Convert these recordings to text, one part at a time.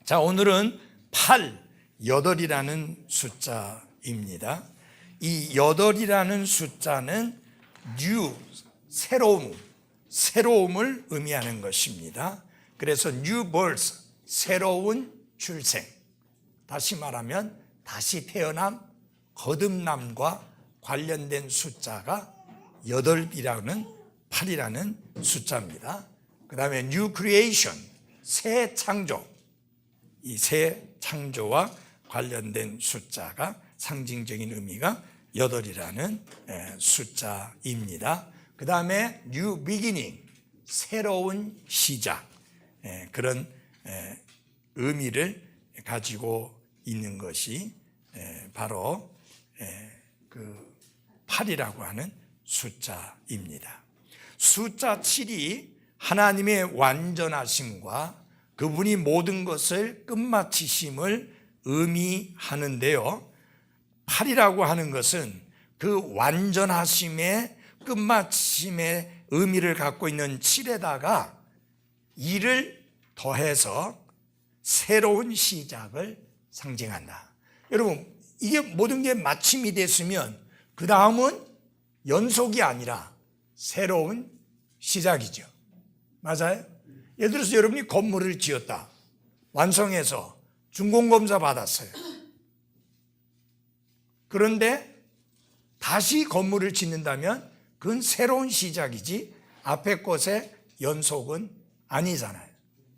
자, 오늘은 8, 8이라는 숫자입니다. 이 8이라는 숫자는 new, 새로움을 의미하는 것입니다. 그래서 new birth, 새로운 출생. 다시 말하면 다시 태어남, 거듭남과 관련된 숫자가 8이라는 숫자입니다. 그 다음에 new creation, 새 창조. 이 새 창조와 관련된 숫자가 상징적인 의미가 8이라는 숫자입니다. 그 다음에 new beginning, 새로운 시작, 그런 의미를 가지고 있는 것이 바로 그 8이라고 하는 숫자입니다. 숫자 7이 하나님의 완전하심과 그분이 모든 것을 끝마치심을 의미하는데요. 8이라고 하는 것은 그 완전하심의 끝마침의 의미를 갖고 있는 7에다가 2를 더해서 새로운 시작을 상징한다. 여러분, 이게 모든 게 마침이 됐으면 그 다음은 연속이 아니라 새로운 시작이죠. 맞아요? 예를 들어서 여러분이 건물을 지었다. 완성해서 준공검사 받았어요. 그런데 다시 건물을 짓는다면 그건 새로운 시작이지 앞에 것의 연속은 아니잖아요.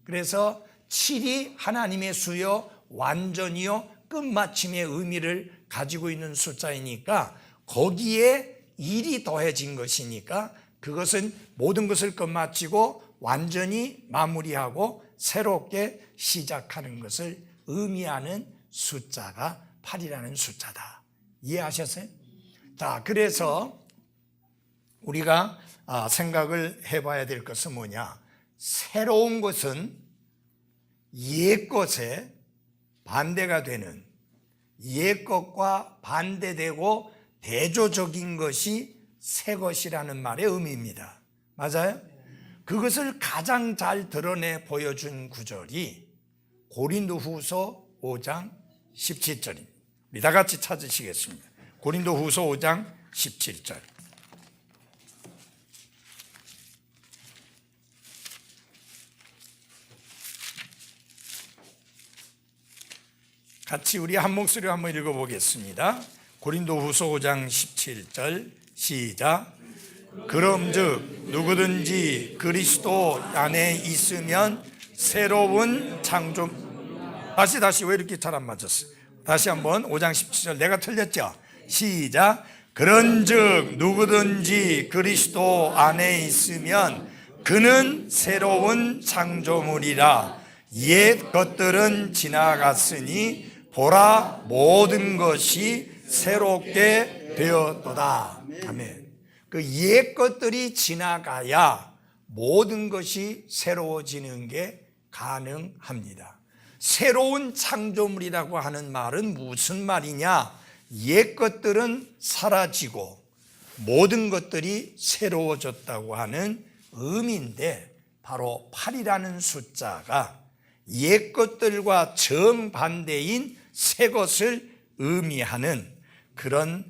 그래서 7이 하나님의 수요, 완전이요, 끝마침의 의미를 가지고 있는 숫자이니까 거기에 1이 더해진 것이니까 그것은 모든 것을 끝마치고 완전히 마무리하고 새롭게 시작하는 것을 의미하는 숫자가 8이라는 숫자다. 이해하셨어요? 자, 그래서 우리가 생각을 해봐야 될 것은 뭐냐? 새로운 것은 옛 것에 반대가 되는, 옛 것과 반대되고 대조적인 것이 새 것이라는 말의 의미입니다. 맞아요? 그것을 가장 잘 드러내 보여준 구절이 고린도후서 5장 17절입니다. 우리 다 같이 찾으시겠습니다. 고린도후서 5장 17절. 같이 우리 한 목소리로 한번 읽어보겠습니다. 고린도후서 5장 17절 시작. 그럼즉 누구든지 그리스도 안에 있으면 새로운 창조. 다시 왜 이렇게 잘 안 맞았어요? 다시 한번 5장 17절 내가 틀렸죠? 시작. 그런즉 누구든지 그리스도 안에 있으면 그는 새로운 창조물이라. 옛 것들은 지나갔으니 보라 모든 것이 새롭게 되었도다. 아멘. 그 옛 것들이 지나가야 모든 것이 새로워지는 게 가능합니다. 새로운 창조물이라고 하는 말은 무슨 말이냐? 옛 것들은 사라지고 모든 것들이 새로워졌다고 하는 의미인데 바로 8이라는 숫자가 옛 것들과 정반대인 새 것을 의미하는 그런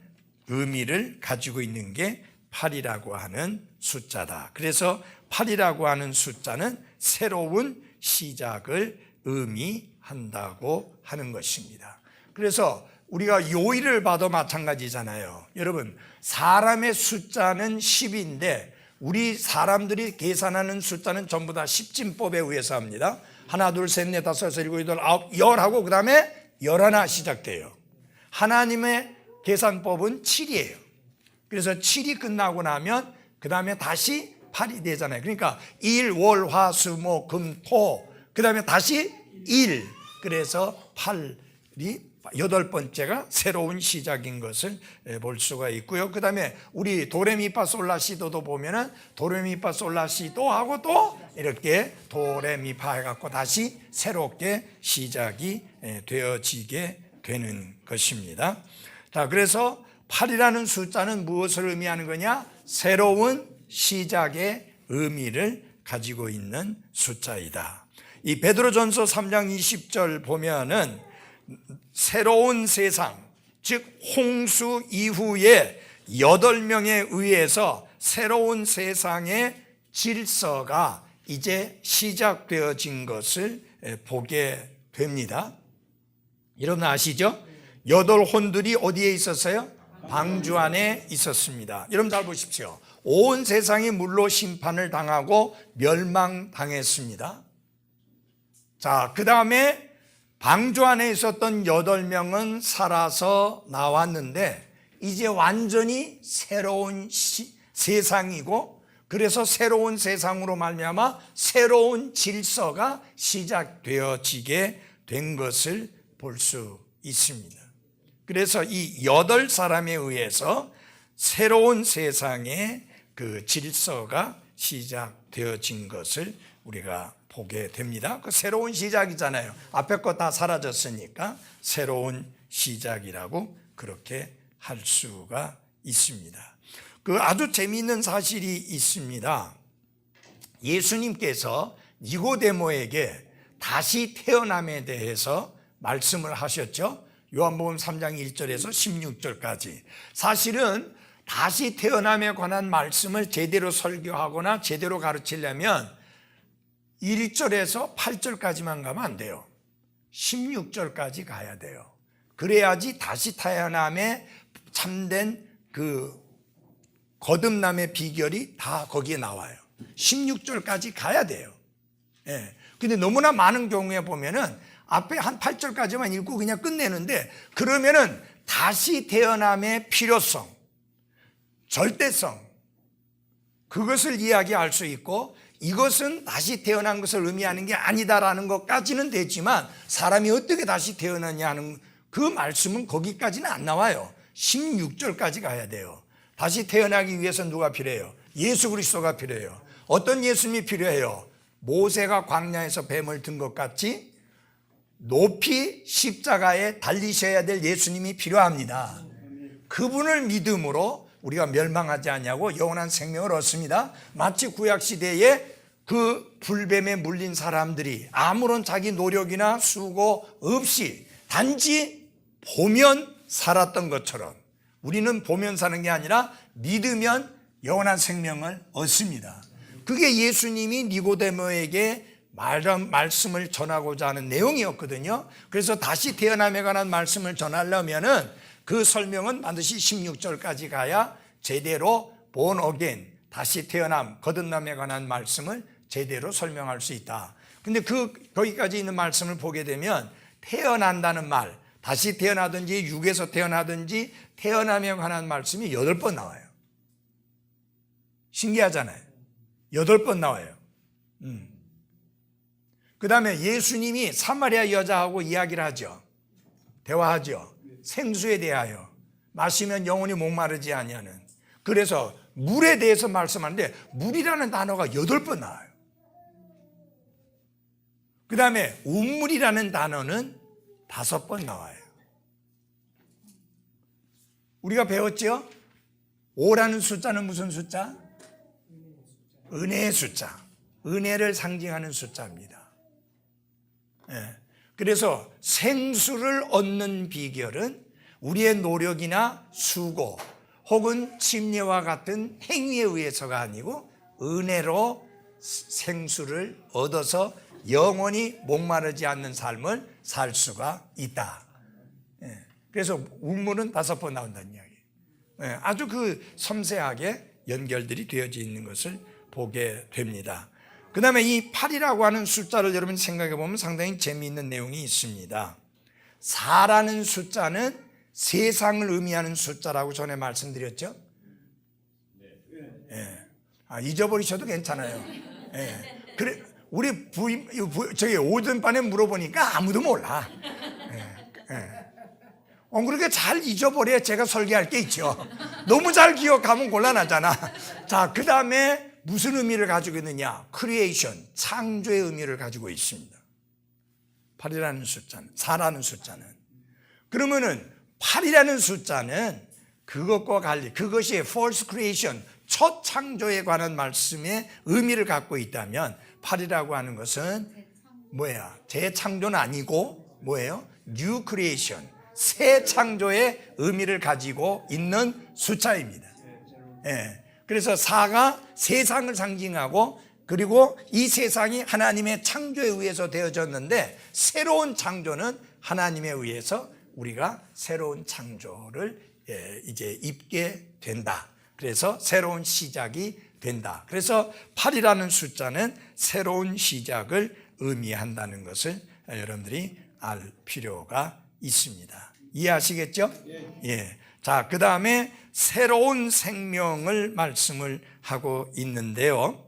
의미를 가지고 있는 게 8이라고 하는 숫자다. 그래서 8이라고 하는 숫자는 새로운 시작을 의미한다고 하는 것입니다. 그래서 우리가 요일을 봐도 마찬가지잖아요. 여러분, 사람의 숫자는 10인데 우리 사람들이 계산하는 숫자는 전부 다 십진법에 의해서 합니다. 하나, 둘, 셋, 넷, 다섯, 여섯, 일곱, 여덟, 아홉, 열 하고 그 다음에 11 시작돼요. 하나님의 계산법은 7이에요. 그래서 7이 끝나고 나면 그 다음에 다시 8이 되잖아요. 그러니까 일, 월, 화, 수, 목, 금, 토, 그 다음에 다시 1. 그래서 8이 8번째가 새로운 시작인 것을 볼 수가 있고요. 그 다음에 우리 도레미파솔라시도도 보면은 도레미파솔라시도 하고 또 이렇게 도레미파 해갖고 다시 새롭게 시작이 되어지게 되는 것입니다. 자, 그래서 8이라는 숫자는 무엇을 의미하는 거냐? 새로운 시작의 의미를 가지고 있는 숫자이다. 이 베드로전서 3장 20절 보면은 새로운 세상, 즉 홍수 이후에 8명에 의해서 새로운 세상의 질서가 이제 시작되어진 것을 보게 됩니다. 여러분 아시죠? 8혼들이 어디에 있었어요? 방주 안에 있었습니다. 여러분 잘 보십시오. 온 세상이 물로 심판을 당하고 멸망당했습니다. 자, 그 다음에 방주 안에 있었던 8명은 살아서 나왔는데 이제 완전히 새로운 세상이고, 그래서 새로운 세상으로 말미암아 새로운 질서가 시작되어지게 된 것을 볼 수 있습니다. 그래서 이 8사람에 의해서 새로운 세상의 그 질서가 시작되어진 것을 우리가 보게 됩니다. 그 새로운 시작이잖아요. 앞에 거 다 사라졌으니까 새로운 시작이라고 그렇게 할 수가 있습니다. 그 아주 재미있는 사실이 있습니다. 예수님께서 니고데모에게 다시 태어남에 대해서 말씀을 하셨죠. 요한복음 3장 1절에서 16절까지. 사실은 다시 태어남에 관한 말씀을 제대로 설교하거나 제대로 가르치려면 1절에서 8절까지만 가면 안 돼요. 16절까지 가야 돼요. 그래야지 다시 태어남에 참된 그 거듭남의 비결이 다 거기에 나와요. 16절까지 가야 돼요. 예. 근데 너무나 많은 경우에 보면은 앞에 한 8절까지만 읽고 그냥 끝내는데, 그러면은 다시 태어남의 필요성, 절대성, 그것을 이야기할 수 있고, 이것은 다시 태어난 것을 의미하는 게 아니다라는 것까지는 되지만 사람이 어떻게 다시 태어나냐 하는 그 말씀은 거기까지는 안 나와요. 16절까지 가야 돼요. 다시 태어나기 위해서 누가 필요해요? 예수 그리스도가 필요해요. 어떤 예수님이 필요해요? 모세가 광야에서 뱀을 든 것 같이 높이 십자가에 달리셔야 될 예수님이 필요합니다. 그분을 믿음으로 우리가 멸망하지 않냐고 영원한 생명을 얻습니다. 마치 구약시대에 그 불뱀에 물린 사람들이 아무런 자기 노력이나 수고 없이 단지 보면 살았던 것처럼 우리는 보면 사는 게 아니라 믿으면 영원한 생명을 얻습니다. 그게 예수님이 니고데모에게 말씀을 전하고자 하는 내용이었거든요. 그래서 다시 태어남에 관한 말씀을 전하려면은 그 설명은 반드시 16절까지 가야 제대로 born again, 다시 태어남, 거듭남에 관한 말씀을 제대로 설명할 수 있다. 근데 거기까지 있는 말씀을 보게 되면 태어난다는 말, 다시 태어나든지 육에서 태어나든지 태어남에 관한 말씀이 8번 나와요. 신기하잖아요. 8번 나와요. 그 다음에 예수님이 사마리아 여자하고 이야기를 하죠. 대화하죠. 생수에 대하여 마시면 영원히 목마르지 아니하는. 그래서 물에 대해서 말씀하는데 물이라는 단어가 8번 나와요. 그 다음에 운물이라는 단어는 5번 나와요. 우리가 배웠죠? 5라는 숫자는 무슨 숫자? 은혜의 숫자. 은혜를 상징하는 숫자입니다. 예. 그래서 생수를 얻는 비결은 우리의 노력이나 수고 혹은 침례와 같은 행위에 의해서가 아니고 은혜로 생수를 얻어서 영원히 목마르지 않는 삶을 살 수가 있다. 예. 그래서 운물은 5번 나온다는 이야기예요. 예. 아주 그 섬세하게 연결들이 되어져 있는 것을 보게 됩니다. 그 다음에 이 8이라고 하는 숫자를 여러분 생각해 보면 상당히 재미있는 내용이 있습니다. 4라는 숫자는 세상을 의미하는 숫자라고 전에 말씀드렸죠. 예. 잊어버리셔도 괜찮아요. 예. 그래, 우리 저기 오전반에 물어보니까 아무도 몰라. 예. 예. 그렇게 잘 잊어버려야 제가 설계할 게 있죠. 너무 잘 기억하면 곤란하잖아. 자, 그 다음에 무슨 의미를 가지고 있느냐? 크리에이션, 창조의 의미를 가지고 있습니다. 8이라는 숫자는, 4라는 숫자는. 그러면은 8이라는 숫자는 그것과 관리, 그것이 false creation, 첫 창조에 관한 말씀의 의미를 갖고 있다면 8이라고 하는 것은 뭐야? 재창조는 아니고 뭐예요? New Creation, 새 창조의 의미를 가지고 있는 숫자입니다. 예. 그래서 4가 세상을 상징하고, 그리고 이 세상이 하나님의 창조에 의해서 되어졌는데, 새로운 창조는 하나님에 의해서 우리가 새로운 창조를 이제 입게 된다. 그래서 새로운 시작이 된다. 그래서 8이라는 숫자는 새로운 시작을 의미한다는 것을 여러분들이 알 필요가 있습니다. 이해하시겠죠? 예. 자, 그 다음에 새로운 생명을 말씀을 하고 있는데요.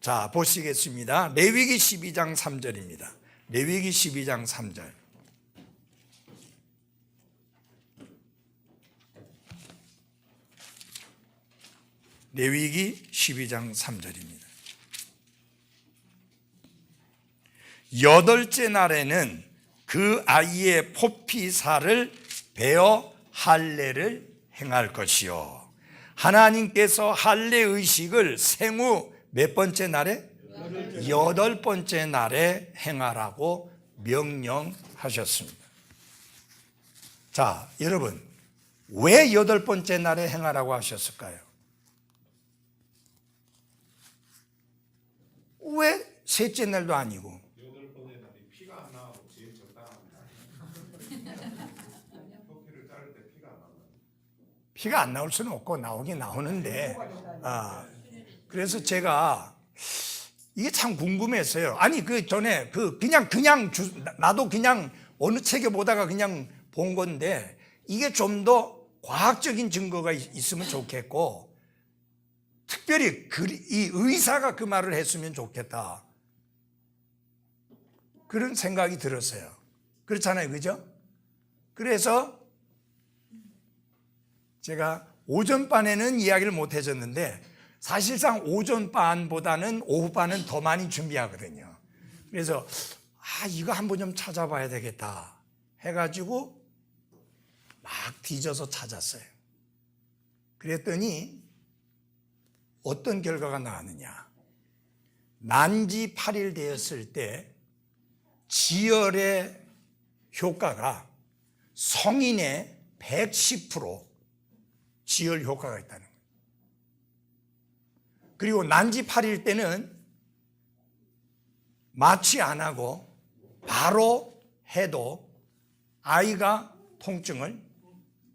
자, 보시겠습니다. 레위기 12장 3절입니다. 레위기 12장 3절. 레위기 12장 3절입니다. 8째 날에는 그 아이의 포피살을 베어 할례를 행할 것이요. 하나님께서 할례 의식을 생후 몇 번째 날에? 8번째 날에 행하라고 명령하셨습니다. 자, 여러분, 왜 8번째 날에 행하라고 하셨을까요? 왜 셋째 날도 아니고? 8번째 날이 피가 안 나오고 제일 적당합니다. 토끼를 자를 때 피가 안 나와요. 피가 안 나올 수는 없고 나오긴 나오는데, 그래서 제가 이게 참 궁금했어요. 아니, 그 전에 그냥 나도 그냥 어느 책에 보다가 그냥 본 건데, 이게 좀 더 과학적인 증거가 있으면 좋겠고, 특별히 이 의사가 그 말을 했으면 좋겠다, 그런 생각이 들었어요. 그렇잖아요, 그죠? 그래서 제가 오전반에는 이야기를 못 해줬는데, 사실상 오전반보다는 오후반은 더 많이 준비하거든요. 그래서 이거 한번 좀 찾아봐야 되겠다 해가지고 막 뒤져서 찾았어요. 그랬더니 어떤 결과가 나왔느냐. 난지 8일 되었을 때 지혈의 효과가 성인의 110% 지혈 효과가 있다는 거예요. 그리고 난지 8일 때는 마취 안 하고 바로 해도 아이가 통증을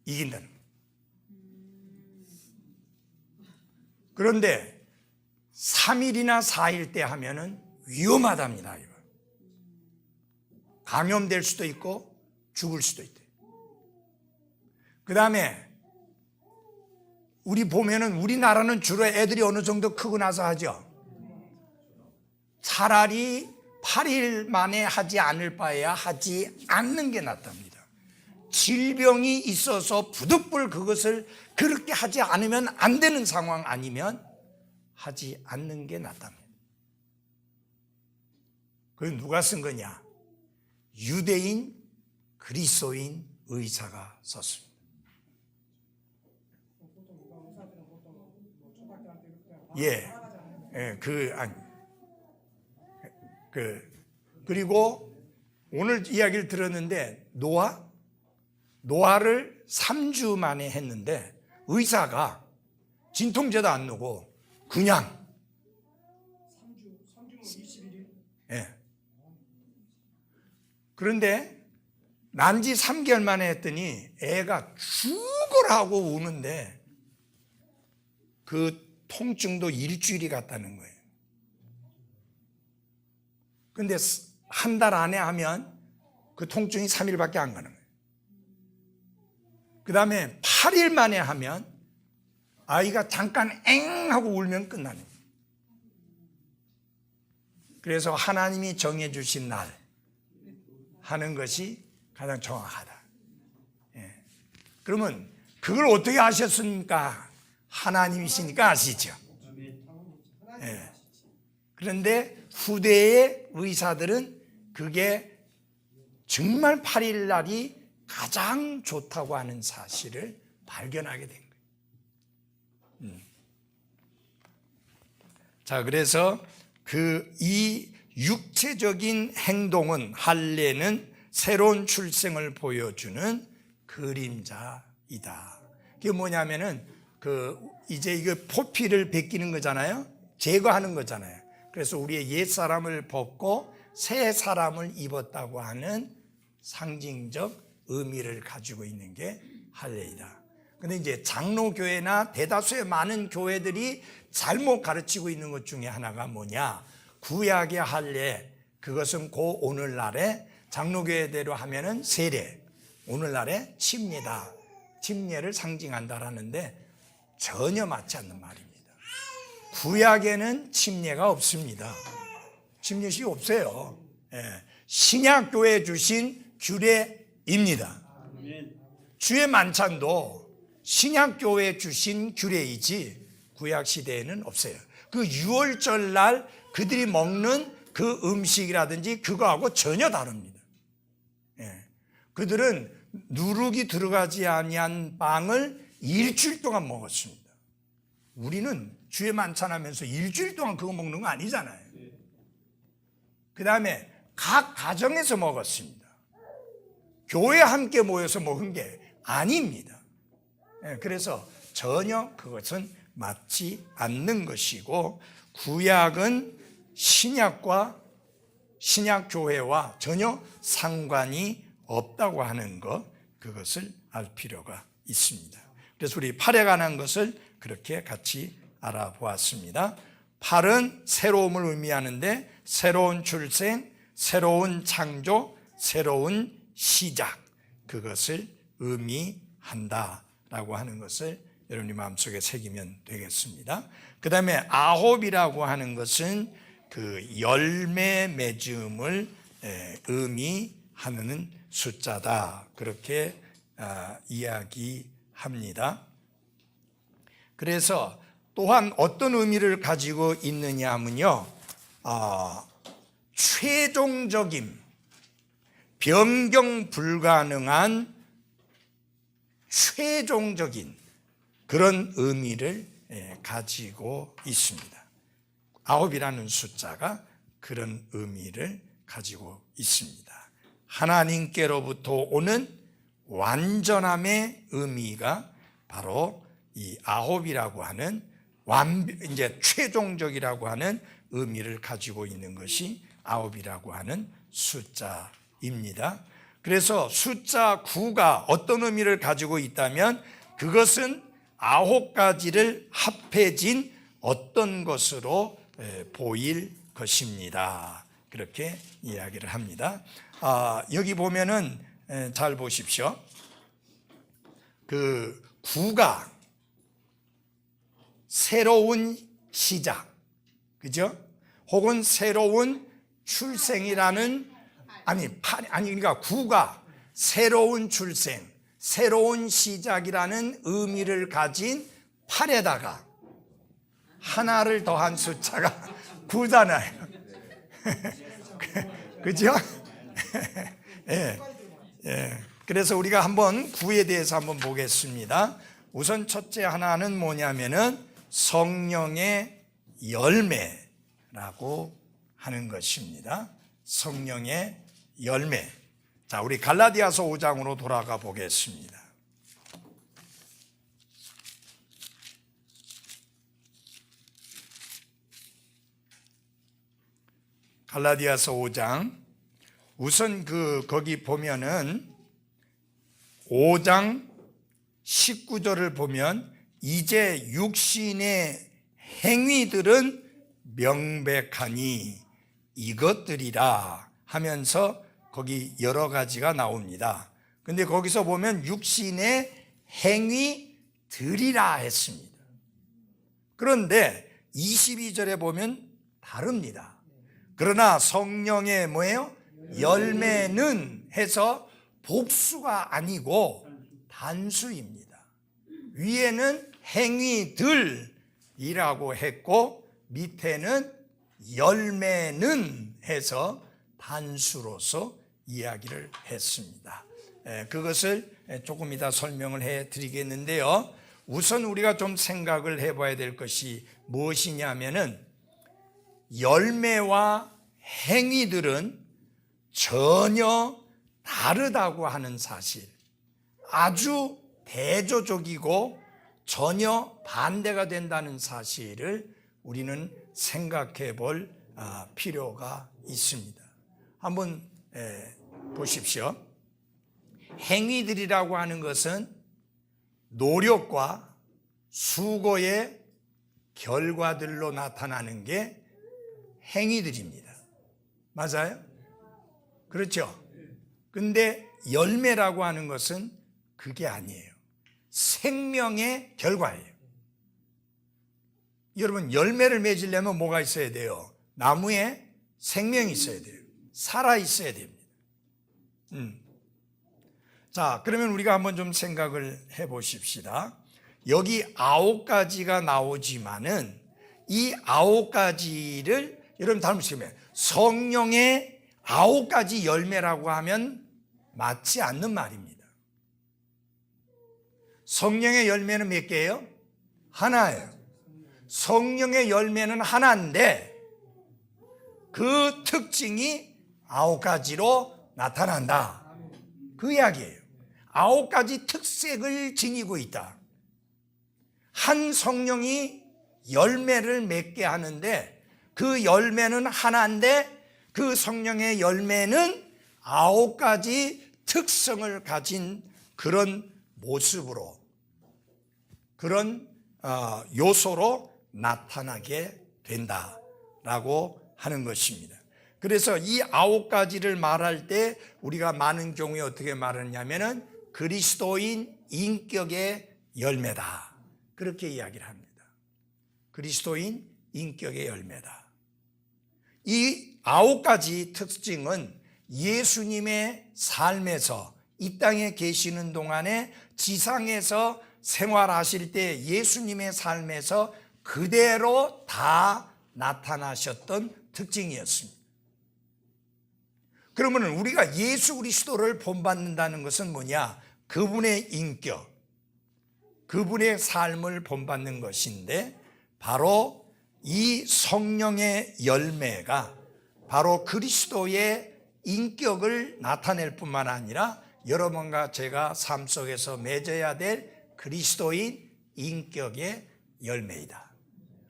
이긴다는 거예요. 그런데 3일이나 4일 때 하면은 위험하답니다. 이거. 감염될 수도 있고 죽을 수도 있대요. 그 다음에 우리 보면은 우리나라는 주로 애들이 어느 정도 크고 나서 하죠. 차라리 8일 만에 하지 않을 바에야 하지 않는 게 낫답니다. 질병이 있어서 부득불 그것을 그렇게 하지 않으면 안 되는 상황 아니면 하지 않는 게 낫답니다. 그건 누가 쓴 거냐? 유대인 그리스도인 의사가 썼습니다. 그리고 오늘 이야기를 들었는데 노화를 3주 만에 했는데 의사가 진통제도 안 넣고 그냥 3주면 21일? 예. 그런데 난지 3개월 만에 했더니 애가 죽으라고 우는데 그 통증도 일주일이 갔다는 거예요. 근데 한 달 안에 하면 그 통증이 3일밖에 안 가는 거예요. 그 다음에 8일 만에 하면 아이가 잠깐 엥 하고 울면 끝나는 거예요. 그래서 하나님이 정해주신 날 하는 것이 가장 정확하다. 예. 그러면 그걸 어떻게 아셨습니까? 하나님이시니까 아시죠. 예. 그런데 후대의 의사들은 그게 정말 8일 날이 가장 좋다고 하는 사실을 발견하게 된 거예요. 자, 그래서 이 육체적인 행동은 할례는 새로운 출생을 보여주는 그림자이다. 그게 뭐냐면은 이제 이거 포피를 벗기는 거잖아요. 제거하는 거잖아요. 그래서 우리의 옛 사람을 벗고 새 사람을 입었다고 하는 상징적 의미를 가지고 있는 게 할례이다. 근데 이제 장로교회나 대다수의 많은 교회들이 잘못 가르치고 있는 것 중에 하나가 뭐냐? 구약의 할례, 그것은 고 오늘날에 장로교회대로 하면은 세례, 오늘날의 침례다. 침례를 상징한다라는데 전혀 맞지 않는 말입니다. 구약에는 침례가 없습니다. 침례식이 없어요. 신약교회 주신 규례입니다. 주의 만찬도 신약교회 주신 규례이지 구약시대에는 없어요. 그 유월절 날 그들이 먹는 그 음식이라든지 그거하고 전혀 다릅니다. 그들은 누룩이 들어가지 아니한 빵을 일주일 동안 먹었습니다. 우리는 주의 만찬하면서 일주일 동안 그거 먹는 거 아니잖아요. 그 다음에 각 가정에서 먹었습니다. 교회 함께 모여서 먹은 게 아닙니다. 그래서 전혀 그것은 맞지 않는 것이고 구약은 신약과 신약교회와 전혀 상관이 없다고 하는 것, 그것을 알 필요가 있습니다. 그래서 우리 팔에 관한 것을 그렇게 같이 알아보았습니다. 팔은 새로움을 의미하는데 새로운 출생, 새로운 창조, 새로운 시작, 그것을 의미한다라고 하는 것을 여러분이 마음속에 새기면 되겠습니다. 그 다음에 아홉이라고 하는 것은 그 열매 맺음을 의미하는 숫자다, 그렇게 이야기합니다. 그래서 또한 어떤 의미를 가지고 있느냐 하면요, 최종적인 변경 불가능한 최종적인 그런 의미를 가지고 있습니다. 아홉이라는 숫자가 그런 의미를 가지고 있습니다. 하나님께로부터 오는 완전함의 의미가 바로 이 아홉이라고 하는 이제 최종적이라고 하는 의미를 가지고 있는 것이 아홉이라고 하는 숫자입니다. 그래서 숫자 9가 어떤 의미를 가지고 있다면 그것은 아홉 가지를 합해진 어떤 것으로 보일 것입니다. 그렇게 이야기를 합니다. 여기 보면은 잘 보십시오. 그 9가 새로운 시작, 그죠? 혹은 새로운 출생이라는 그러니까 9가 새로운 출생, 새로운 시작이라는 의미를 가진 8에다가 하나를 더한 숫자가 9잖아요. 그죠? 그래서 우리가 한번 9에 대해서 한번 보겠습니다. 우선 첫째 하나는 뭐냐면은 성령의 열매라고 하는 것입니다. 성령의 열매. 자, 우리 갈라디아서 5장으로 돌아가 보겠습니다. 갈라디아서 5장. 우선 거기 보면은 5장 19절을 보면 이제 육신의 행위들은 명백하니 이것들이라 하면서 거기 여러 가지가 나옵니다. 근데 거기서 보면 육신의 행위들이라 했습니다. 그런데 22절에 보면 다릅니다. 그러나 성령의 뭐예요? 열매는 해서 복수가 아니고 단수입니다. 위에는 행위들이라고 했고 밑에는 열매는 해서 단수로서 이야기를 했습니다. 그것을 조금 이따 설명을 해 드리겠는데요. 우선 우리가 좀 생각을 해봐야 될 것이 무엇이냐면은 열매와 행위들은 전혀 다르다고 하는 사실, 아주 대조적이고 전혀 반대가 된다는 사실을 우리는 생각해 볼 필요가 있습니다. 한번 보십시오. 행위들이라고 하는 것은 노력과 수고의 결과들로 나타나는 게 행위들입니다. 맞아요? 그렇죠? 근데 열매라고 하는 것은 그게 아니에요. 생명의 결과예요. 여러분, 열매를 맺으려면 뭐가 있어야 돼요? 나무에 생명이 있어야 돼요. 살아 있어야 됩니다. 자, 그러면 우리가 한번 좀 생각을 해 보십시다. 여기 9가지가 나오지만은 이 9가지를 여러분 잘 보시면 성령의 9가지 열매라고 하면 맞지 않는 말입니다. 성령의 열매는 몇 개예요? 하나예요. 성령의 열매는 하나인데 그 특징이 9가지로 나타난다. 그 이야기예요. 9가지 특색을 지니고 있다. 한 성령이 열매를 맺게 하는데 그 열매는 하나인데 그 성령의 열매는 9가지 특성을 가진 그런 모습으로, 그런 요소로 나타나게 된다라고 하는 것입니다. 그래서 이 9가지를 말할 때 우리가 많은 경우에 어떻게 말하냐면은 그리스도인 인격의 열매다, 그렇게 이야기를 합니다. 그리스도인 인격의 열매다. 이 9가지 특징은 예수님의 삶에서 이 땅에 계시는 동안에 지상에서 생활하실 때 예수님의 삶에서 그대로 다 나타나셨던 특징이었습니다. 그러면 우리가 예수 그리스도를 본받는다는 것은 뭐냐? 그분의 인격, 그분의 삶을 본받는 것인데 바로 이 성령의 열매가 바로 그리스도의 인격을 나타낼 뿐만 아니라 여러분과 제가 삶 속에서 맺어야 될 그리스도인 인격의 열매이다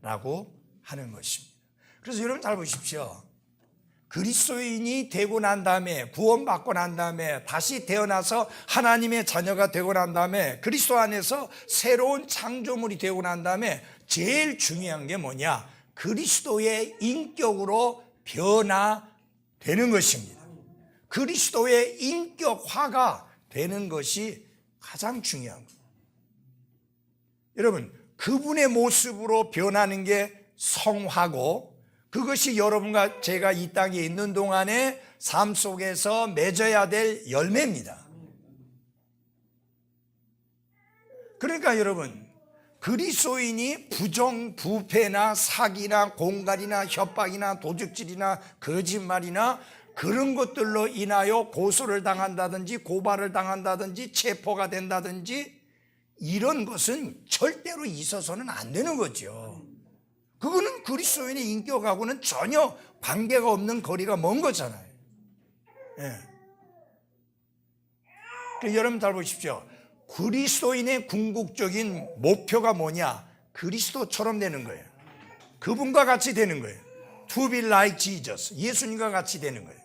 라고 하는 것입니다. 그래서 여러분 잘 보십시오. 그리스도인이 되고 난 다음에, 구원받고 난 다음에, 다시 태어나서 하나님의 자녀가 되고 난 다음에, 그리스도 안에서 새로운 창조물이 되고 난 다음에 제일 중요한 게 뭐냐? 그리스도의 인격으로 변화되는 것입니다. 그리스도의 인격화가 되는 것이 가장 중요한 겁니다. 여러분, 그분의 모습으로 변하는 게 성화고, 그것이 여러분과 제가 이 땅에 있는 동안에 삶 속에서 맺어야 될 열매입니다. 그러니까 여러분, 그리스도인이 부정, 부패나 사기나 공갈이나 협박이나 도둑질이나 거짓말이나 그런 것들로 인하여 고소를 당한다든지 고발을 당한다든지 체포가 된다든지 이런 것은 절대로 있어서는 안 되는 거죠. 그거는 그리스도인의 인격하고는 전혀 관계가 없는 거리가 먼 거잖아요. 예. 여러분 잘 보십시오. 그리스도인의 궁극적인 목표가 뭐냐? 그리스도처럼 되는 거예요. 그분과 같이 되는 거예요. To be like Jesus. 예수님과 같이 되는 거예요.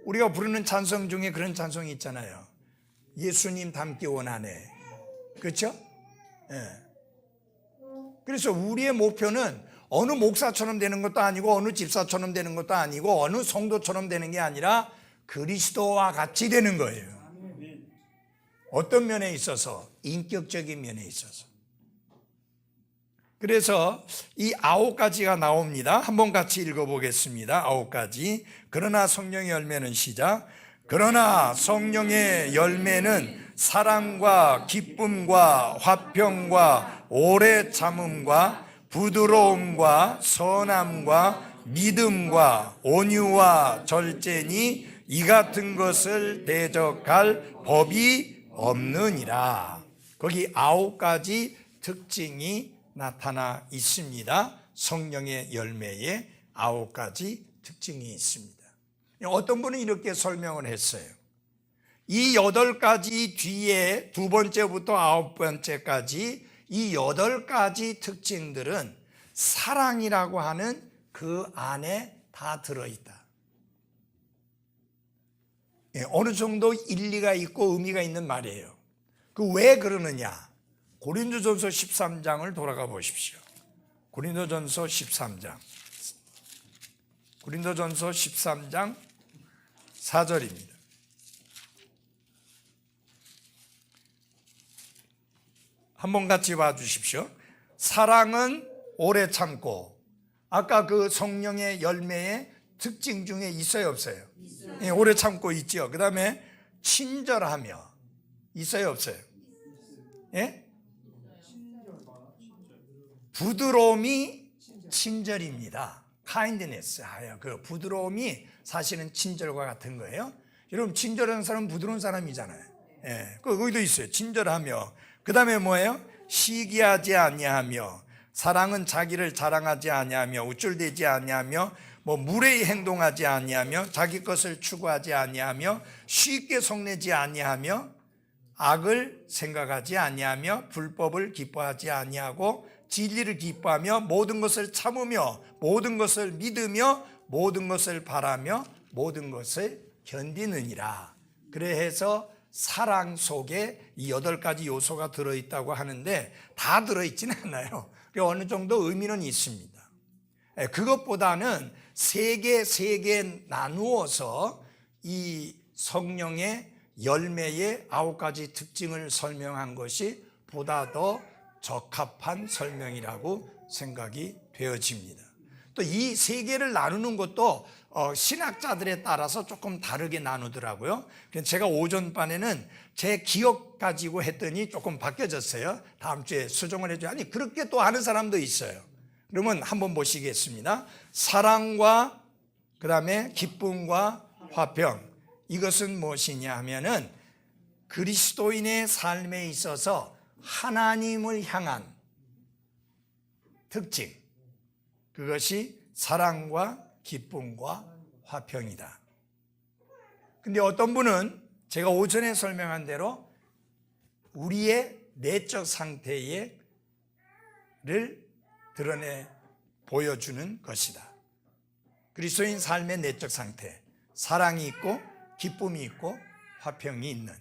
우리가 부르는 찬송 중에 그런 찬송이 있잖아요. 예수님 닮기 원하네. 그렇죠? 예. 그래서 우리의 목표는 어느 목사처럼 되는 것도 아니고 어느 집사처럼 되는 것도 아니고 어느 성도처럼 되는 게 아니라 그리스도와 같이 되는 거예요. 어떤 면에 있어서? 인격적인 면에 있어서. 그래서 이 9가지가 나옵니다. 한번 같이 읽어보겠습니다. 9가지. 그러나 성령의 열매는 시작. 그러나 성령의 열매는 사랑과 기쁨과 화평과 오래 참음과 부드러움과 선함과 믿음과 온유와 절제니 이 같은 것을 대적할 법이 없느니라. 거기 9가지 특징이 나타나 있습니다. 성령의 열매의 9가지 특징이 있습니다. 어떤 분은 이렇게 설명을 했어요. 이 8가지 뒤에 2번째부터 9번째까지 이 8가지 특징들은 사랑이라고 하는 그 안에 다 들어있다. 어느 정도 일리가 있고 의미가 있는 말이에요. 그 왜 그러느냐? 고린도전서 13장을 돌아가 보십시오. 고린도전서 13장. 고린도전서 13장 4절입니다. 한번 같이 봐 주십시오. 사랑은 오래 참고, 아까 그 성령의 열매의 특징 중에 있어요, 없어요? 있어요. 예, 오래 참고 있죠. 그 다음에 친절하며 있어요, 없어요? 예? 부드러움이 친절입니다. kindness. 그 부드러움이 사실은 친절과 같은 거예요. 여러분, 친절한 사람은 부드러운 사람이잖아요. 예, 거기도 있어요. 친절하며. 그 다음에 뭐예요? 시기하지 아니하며, 사랑은 자기를 자랑하지 아니하며, 우쭐대지 아니하며, 무례히 행동하지 아니하며, 자기 것을 추구하지 아니하며, 쉽게 속내지 아니하며, 악을 생각하지 아니하며, 불법을 기뻐하지 아니하고, 진리를 기뻐하며, 모든 것을 참으며, 모든 것을 믿으며, 모든 것을 바라며, 모든 것을 견디느니라. 그래서 사랑 속에 이 8가지 요소가 들어있다고 하는데 다 들어있지는 않아요. 어느 정도 의미는 있습니다. 그것보다는 세 개 나누어서 이 성령의 열매의 9가지 특징을 설명한 것이 보다 더 적합한 설명이라고 생각이 되어집니다. 또 이 세 개를 나누는 것도 신학자들에 따라서 조금 다르게 나누더라고요. 그래서 제가 오전반에는 제 기억 가지고 했더니 조금 바뀌어졌어요. 다음 주에 수정을 해줘야. 아니, 그렇게 또 하는 사람도 있어요. 그러면 한번 보시겠습니다. 사랑과 그 다음에 기쁨과 화평. 이것은 무엇이냐 하면은 그리스도인의 삶에 있어서 하나님을 향한 특징, 그것이 사랑과 기쁨과 화평이다. 근데 어떤 분은 제가 오전에 설명한 대로 우리의 내적 상태를 드러내 보여주는 것이다. 그리스도인 삶의 내적 상태, 사랑이 있고 기쁨이 있고 화평이 있는.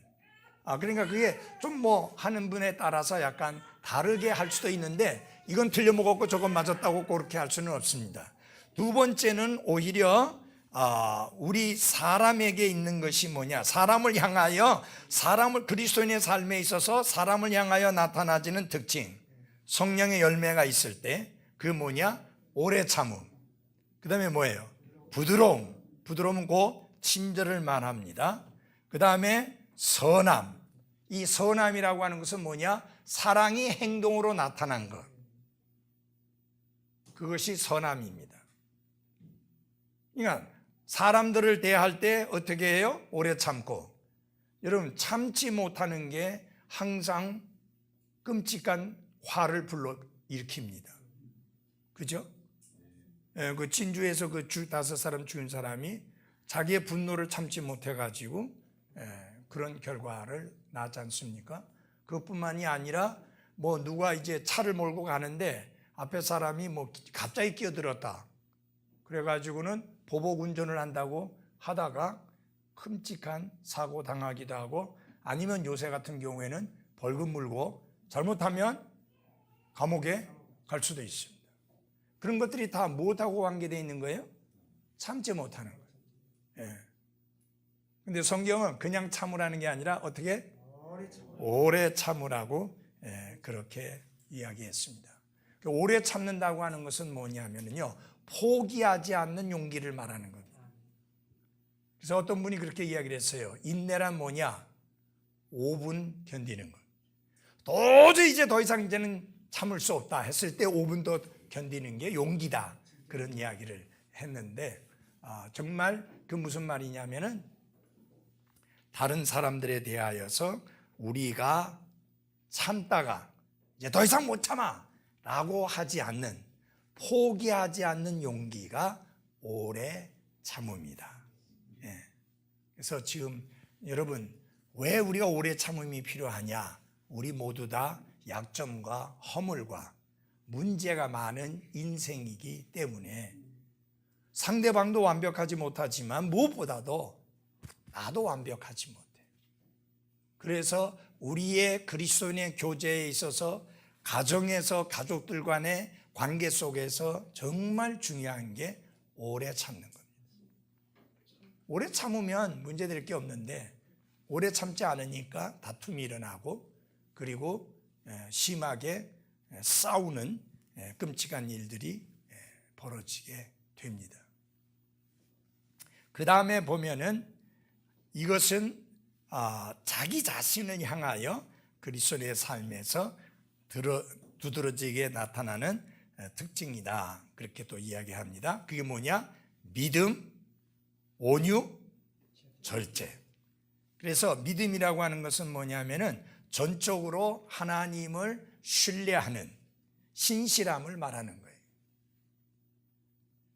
그러니까 그게 좀 하는 분에 따라서 약간 다르게 할 수도 있는데 이건 틀려먹었고 저건 맞았다고 그렇게 할 수는 없습니다. 두 번째는 오히려 우리 사람에게 있는 것이 뭐냐? 사람을 향하여, 그리스도인의 삶에 있어서 사람을 향하여 나타나지는 특징, 성령의 열매가 있을 때 그 뭐냐? 오래 참음. 그 다음에 뭐예요? 부드러움. 부드러움은 곧 친절을 말합니다. 그 다음에 선함. 이 선함이라고 하는 것은 뭐냐? 사랑이 행동으로 나타난 것. 그것이 선함입니다. 그러니까 사람들을 대할 때 어떻게 해요? 오래 참고. 여러분, 참지 못하는 게 항상 끔찍한 화를 불러일으킵니다. 그죠? 그 진주에서 그 5사람 죽인 사람이 자기의 분노를 참지 못해가지고 그런 결과를 낳지 않습니까? 그것뿐만이 아니라 누가 이제 차를 몰고 가는데 앞에 사람이 갑자기 끼어들었다. 그래가지고는 보복 운전을 한다고 하다가 끔찍한 사고 당하기도 하고, 아니면 요새 같은 경우에는 벌금 물고 잘못하면 감옥에 갈 수도 있습니다. 그런 것들이 다 무엇하고 관계되어 있는 거예요? 참지 못하는 거예요. 근데 성경은 그냥 참으라는 게 아니라 어떻게? 오래 참으라고 그렇게 이야기했습니다. 오래 참는다고 하는 것은 뭐냐면요, 포기하지 않는 용기를 말하는 겁니다. 그래서 어떤 분이 그렇게 이야기를 했어요. 인내란 뭐냐? 5분 견디는 것. 도저히 이제 더 이상 이제는 참을 수 없다 했을 때 5분 더 견디는 게 용기다. 그런 이야기를 했는데 정말 그 무슨 말이냐면은 다른 사람들에 대하여서 우리가 참다가 이제 더 이상 못 참아 라고 하지 않는, 포기하지 않는 용기가 오래 참음이다. 예. 그래서 지금 여러분 왜 우리가 오래 참음이 필요하냐? 우리 모두 다 약점과 허물과 문제가 많은 인생이기 때문에 상대방도 완벽하지 못하지만 무엇보다도 나도 완벽하지 못해. 그래서 우리의 그리스도인의 교제에 있어서 가정에서 가족들 간의 관계 속에서 정말 중요한 게 오래 참는 겁니다. 오래 참으면 문제될 게 없는데 오래 참지 않으니까 다툼이 일어나고 그리고 심하게 싸우는 끔찍한 일들이 벌어지게 됩니다. 그 다음에 보면은 이것은 자기 자신을 향하여 그리스도의 삶에서 두드러지게 나타나는 특징이다. 그렇게 또 이야기합니다. 그게 뭐냐? 믿음, 온유, 절제. 그래서 믿음이라고 하는 것은 뭐냐면은 전적으로 하나님을 신뢰하는 신실함을 말하는 거예요.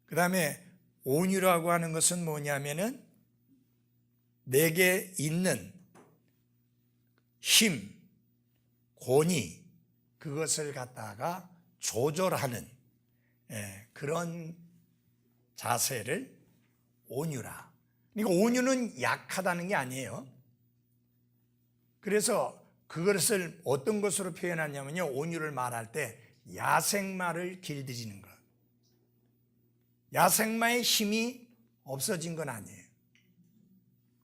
그 다음에 온유라고 하는 것은 뭐냐면은 내게 있는 힘, 권위, 그것을 갖다가 조절하는 그런 자세를 온유라. 그러니까 온유는 약하다는 게 아니에요. 그래서 그것을 어떤 것으로 표현하냐면요. 온유를 말할 때 야생마를 길들이는 것. 야생마의 힘이 없어진 건 아니에요.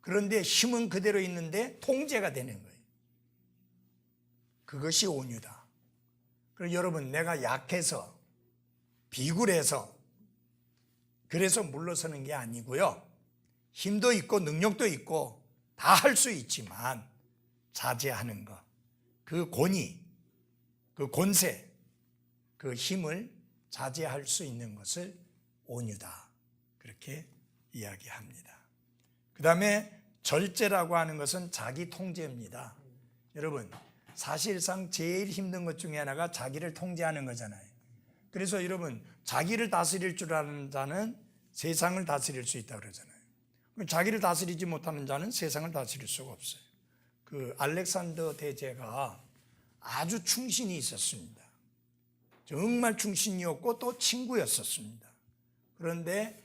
그런데 힘은 그대로 있는데 통제가 되는 거예요. 그것이 온유다. 그리고 여러분 내가 약해서 비굴해서 그래서 물러서는 게 아니고요. 힘도 있고 능력도 있고 다 할 수 있지만 자제하는 것. 그 권위, 그 권세, 그 힘을 자제할 수 있는 것을 온유다. 그렇게 이야기합니다. 그 다음에 절제라고 하는 것은 자기 통제입니다. 여러분 사실상 제일 힘든 것 중에 하나가 자기를 통제하는 거잖아요. 그래서 여러분 자기를 다스릴 줄 아는 자는 세상을 다스릴 수 있다고 그러잖아요. 자기를 다스리지 못하는 자는 세상을 다스릴 수가 없어요. 그 알렉산더 대제가 아주 충신이 있었습니다. 정말 충신이었고 또 친구였었습니다. 그런데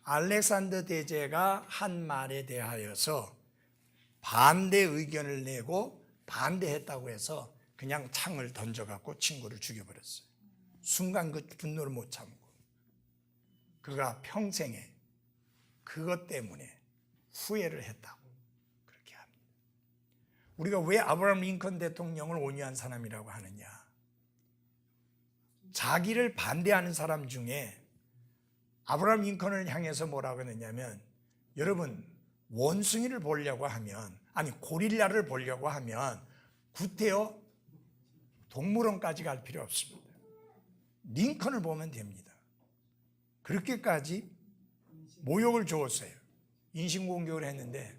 알렉산더 대제가 한 말에 대하여서 반대 의견을 내고 반대했다고 해서 그냥 창을 던져갖고 친구를 죽여버렸어요. 순간 그 분노를 못 참고 그가 평생에 그것 때문에 후회를 했다고 그렇게 합니다. 우리가 왜 아브라함 링컨 대통령을 온유한 사람이라고 하느냐? 자기를 반대하는 사람 중에 아브라함 링컨을 향해서 뭐라고 했느냐면 여러분 원숭이를 보려고 하면 아니 고릴라를 보려고 하면 구태여 동물원까지 갈 필요 없습니다. 링컨을 보면 됩니다. 그렇게까지 모욕을 주었어요. 인신공격을 했는데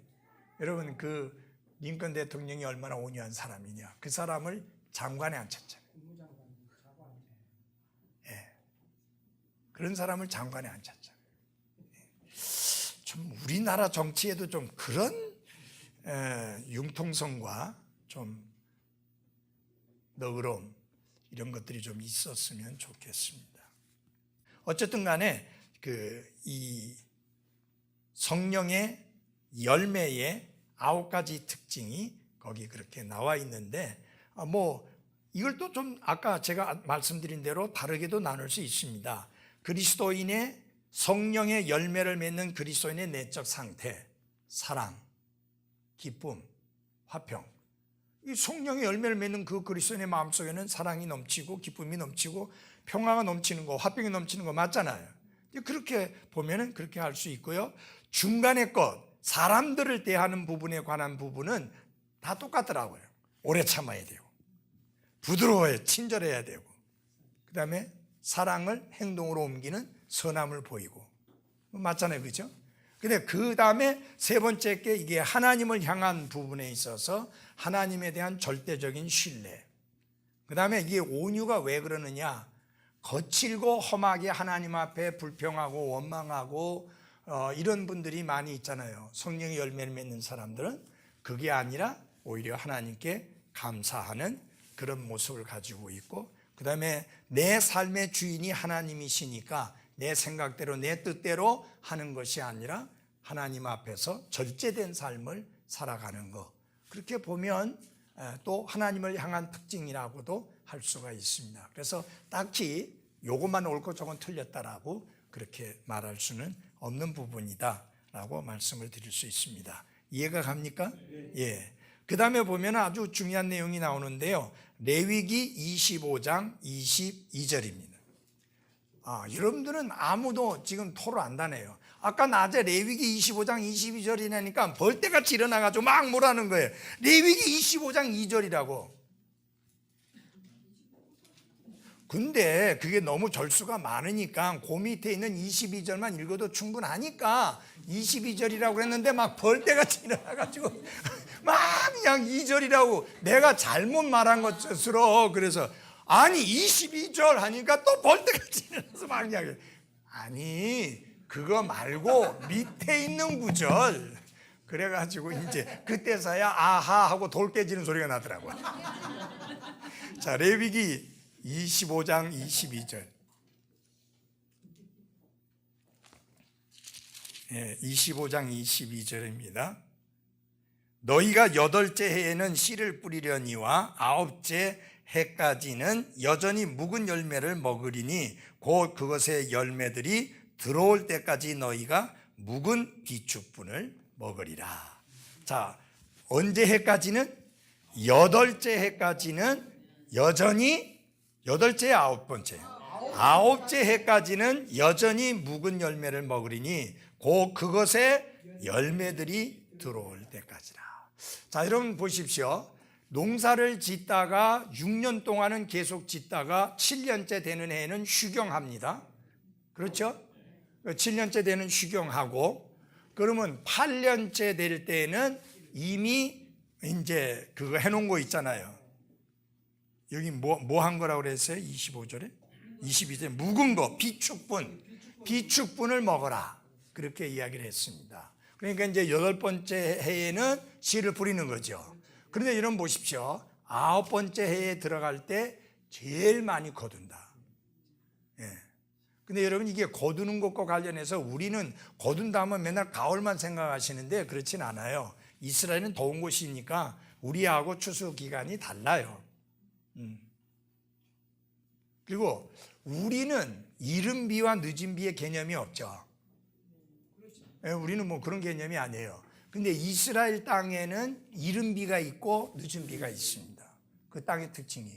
여러분 그 링컨 대통령이 얼마나 온유한 사람이냐. 그 사람을 장관에 앉혔잖아요. 그런 사람을 장관에 앉혔잖아요. 좀 우리나라 정치에도 좀 그런 융통성과 좀 너그러움 이런 것들이 좀 있었으면 좋겠습니다. 어쨌든 간에 이 성령의 열매의 9가지 특징이 거기 그렇게 나와 있는데 이걸 또 좀 아까 제가 말씀드린 대로 다르게도 나눌 수 있습니다. 그리스도인의 성령의 열매를 맺는 그리스도인의 내적 상태, 사랑, 기쁨, 화평. 이 성령의 열매를 맺는 그 그리스도인의 마음속에는 사랑이 넘치고 기쁨이 넘치고 평화가 넘치는 거, 화평이 넘치는 거 맞잖아요. 그렇게 보면은 그렇게 할 수 있고요. 중간의 것, 사람들을 대하는 부분에 관한 부분은 다 똑같더라고요. 오래 참아야 되고, 부드러워야 친절해야 되고, 그 다음에 사랑을 행동으로 옮기는 선함을 보이고 맞잖아요, 그렇죠? 근데 그 다음에 세 번째 게 이게 하나님을 향한 부분에 있어서 하나님에 대한 절대적인 신뢰. 그 다음에 이게 온유가 왜 그러느냐? 거칠고 험하게 하나님 앞에 불평하고 원망하고 이런 분들이 많이 있잖아요. 성령의 열매를 맺는 사람들은 그게 아니라 오히려 하나님께 감사하는 그런 모습을 가지고 있고, 그 다음에 내 삶의 주인이 하나님이시니까 내 생각대로 내 뜻대로 하는 것이 아니라 하나님 앞에서 절제된 삶을 살아가는 것, 그렇게 보면 또 하나님을 향한 특징이라고도 할 수가 있습니다. 그래서 딱히 요것만 옳고 저건 틀렸다라고 그렇게 말할 수는 없는 부분이다 라고 말씀을 드릴 수 있습니다. 이해가 갑니까? 예. 그 다음에 보면 아주 중요한 내용이 나오는데요. 레위기 25장 22절입니다. 여러분들은 아무도 지금 토를 안 다네요. 아까 낮에 레위기 25장 22절이라니까 벌떼같이 일어나가지고 막 뭐라는 거예요. 레위기 25장 2절이라고. 근데 그게 너무 절수가 많으니까 그 밑에 있는 22절만 읽어도 충분하니까 22절이라고 했는데 막 벌떼같이 일어나가지고 막 그냥 2절이라고 내가 잘못 말한 것으로, 그래서 아니 22절 하니까 또 벌떼같이 일어나서 막 이야기해. 아니 그거 말고 밑에 있는 구절. 그래가지고 이제 그때서야 아하 하고 돌 깨지는 소리가 나더라고요. 자, 레위기 25장 22절. 25장 22절입니다. 너희가 8째 해에는 씨를 뿌리려니와 9째 해까지는 여전히 묵은 열매를 먹으리니 곧 그것의 열매들이 들어올 때까지 너희가 묵은 비축분을 먹으리라. 자, 언제 해까지는? 8째 해까지는 여전히, 8째 9번째 9째 해까지는 여전히 묵은 열매를 먹으리니 곧 그것의 열매들이 들어올 때까지라. 자, 여러분 보십시오. 농사를 짓다가 6년 동안은 계속 짓다가 7년째 되는 해에는 휴경합니다. 그렇죠? 7년째 되는 휴경하고, 그러면 8년째 될 때는 이미 이제 그거 해놓은 거 있잖아요. 여기 뭐 한 거라고 그랬어요? 25절에? 22절에 묵은 거, 비축분을 먹어라. 그렇게 이야기를 했습니다. 그러니까 이제 8번째 해에는 씨를 뿌리는 거죠. 그런데 여러분 보십시오. 9번째 해에 들어갈 때 제일 많이 거둔다. 예. 근데 여러분 이게 거두는 것과 관련해서 우리는 거둔다 하면 맨날 가을만 생각하시는데 그렇진 않아요. 이스라엘은 더운 곳이니까 우리하고 추수 기간이 달라요. 그리고 우리는 이른 비와 늦은 비의 개념이 없죠. 예, 우리는 뭐 그런 개념이 아니에요. 근데 이스라엘 땅에는 이른 비가 있고 늦은 비가 있습니다. 그 땅의 특징이.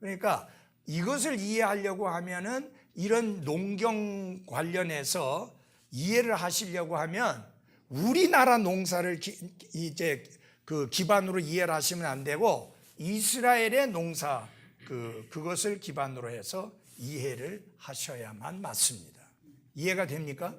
그러니까 이것을 이해하려고 하면은 이런 농경 관련해서 이해를 하시려고 하면 우리나라 농사를 이제 그 기반으로 이해를 하시면 안 되고 이스라엘의 농사 그것을 기반으로 해서 이해를 하셔야만 맞습니다. 이해가 됩니까?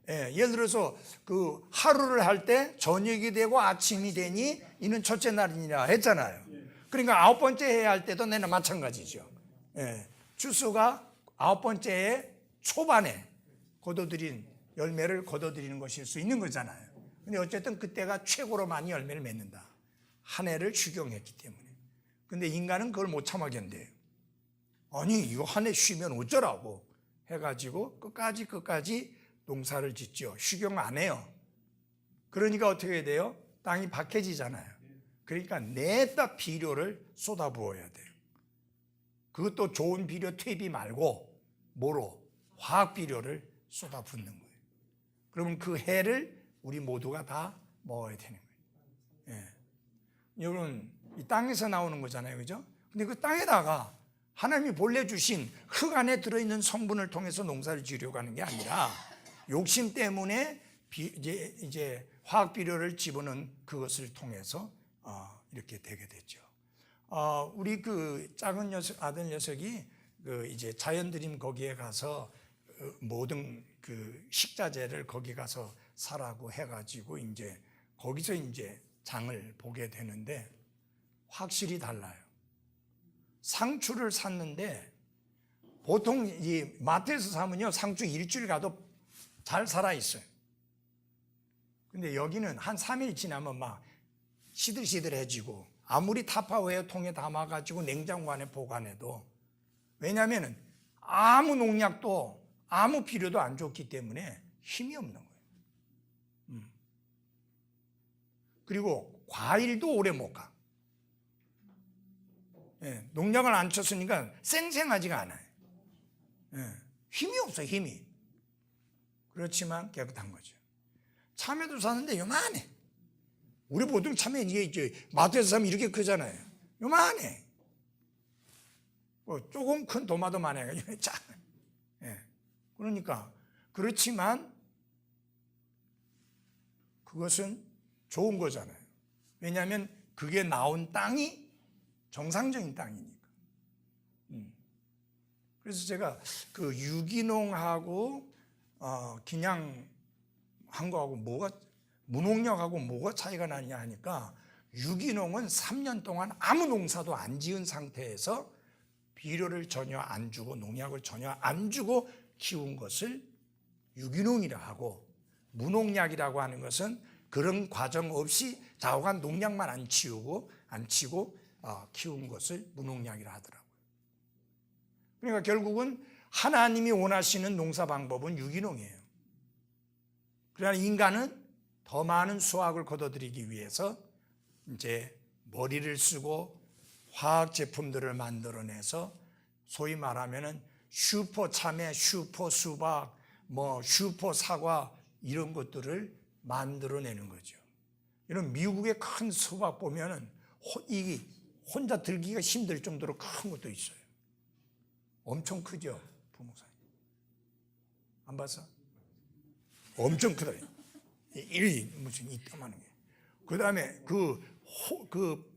예, 예를 들어서 그 하루를 할 때 저녁이 되고 아침이 되니 이는 첫째 날이니라 했잖아요. 그러니까 9번째 해 할 때도 내나 마찬가지죠. 예, 추수가 9번째 해 초반에 거둬들인 열매를 거둬들이는 것일 수 있는 거잖아요. 근데 어쨌든 그때가 최고로 많이 열매를 맺는다. 한 해를 휴경했기 때문에. 근데 인간은 그걸 못 참아견대요. 아니 이거 한 해 쉬면 어쩌라고 해가지고 끝까지 농사를 짓죠. 휴경 안 해요. 그러니까 어떻게 돼요? 땅이 박해지잖아요. 그러니까 냅다 비료를 쏟아부어야 돼요. 그것도 좋은 비료 퇴비 말고 뭐로? 화학 비료를 쏟아붓는 거예요. 그러면 그 해를 우리 모두가 다 먹어야 되는 거예요. 예. 여러분 이 땅에서 나오는 거잖아요, 그죠? 근데 그 땅에다가 하나님이 본래 주신 흙 안에 들어있는 성분을 통해서 농사를 지으려고 하는 게 아니라 욕심 때문에 이제 화학 비료를 집어넣은 그것을 통해서 이렇게 되게 됐죠. 우리 그 작은 아들 녀석이 그 이제 자연드림 거기에 가서 모든 그 식자재를 거기 가서 사라고 해가지고 이제 거기서 이제 장을 보게 되는데 확실히 달라요. 상추를 샀는데 보통 이 마트에서 사면요 상추 일주일 가도 잘 살아 있어요. 근데 여기는 한 3일 지나면 막 시들시들해지고 아무리 타파웨어 통에 담아가지고 냉장고 안에 보관해도, 왜냐하면 아무 농약도 아무 비료도 안 줬기 때문에 힘이 없는 거예요. 그리고 과일도 오래 못 가. 예, 농약을 안 쳤으니까 쌩쌩하지가 않아요. 예, 힘이 없어요, 힘이. 그렇지만 깨끗한 거죠. 참외도 사는데 요만해. 우리 보통 참외 이게 마트에서 사면 이렇게 크잖아요. 요만해. 뭐 조금 큰 도마도만 해가지고 작아. 예. 그러니까 그렇지만 그것은 좋은 거잖아요. 왜냐하면 그게 나온 땅이 정상적인 땅이니까. 그래서 제가 그 유기농하고 그냥 한 거하고 무농약하고 뭐가 차이가 나냐 하니까, 유기농은 3년 동안 아무 농사도 안 지은 상태에서 비료를 전혀 안 주고 농약을 전혀 안 주고 키운 것을 유기농이라 하고, 무농약이라고 하는 것은 그런 과정 없이 좌우간 농약만 안 치고 키운 것을 무농약이라 하더라고요. 그러니까 결국은 하나님이 원하시는 농사 방법은 유기농이에요. 그러나 인간은 더 많은 수확을 거둬들이기 위해서 이제 머리를 쓰고 화학 제품들을 만들어내서 소위 말하면은 슈퍼 참외, 슈퍼 수박, 뭐 슈퍼 사과 이런 것들을 만들어내는 거죠. 이런 미국의 큰 수박 보면은 이 혼자 들기가 힘들 정도로 큰 것도 있어요. 엄청 크죠, 부목사님. 안 봤어? 엄청 크다. 이 무슨 이따만한 게. 그 다음에 그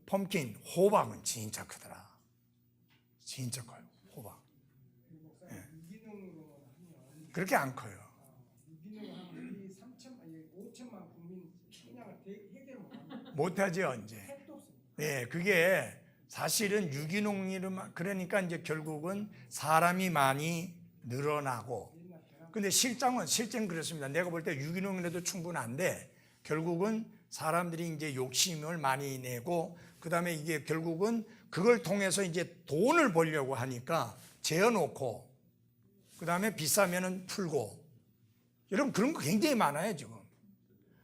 펌킨 호박은 진짜 크더라. 진짜 커요, 호박. 예. 그렇게 안 커요. 유기농은 5천만 국민 식량을 해결 못하죠, 이제. 예, 그게 사실은 유기농이면, 그러니까 이제 결국은 사람이 많이 늘어나고, 근데 실제는 그렇습니다. 내가 볼 때 유기농이라도 충분한데 결국은 사람들이 이제 욕심을 많이 내고, 그 다음에 이게 결국은 그걸 통해서 이제 돈을 벌려고 하니까 재어놓고, 그 다음에 비싸면은 풀고, 여러분 그런 거 굉장히 많아요 지금.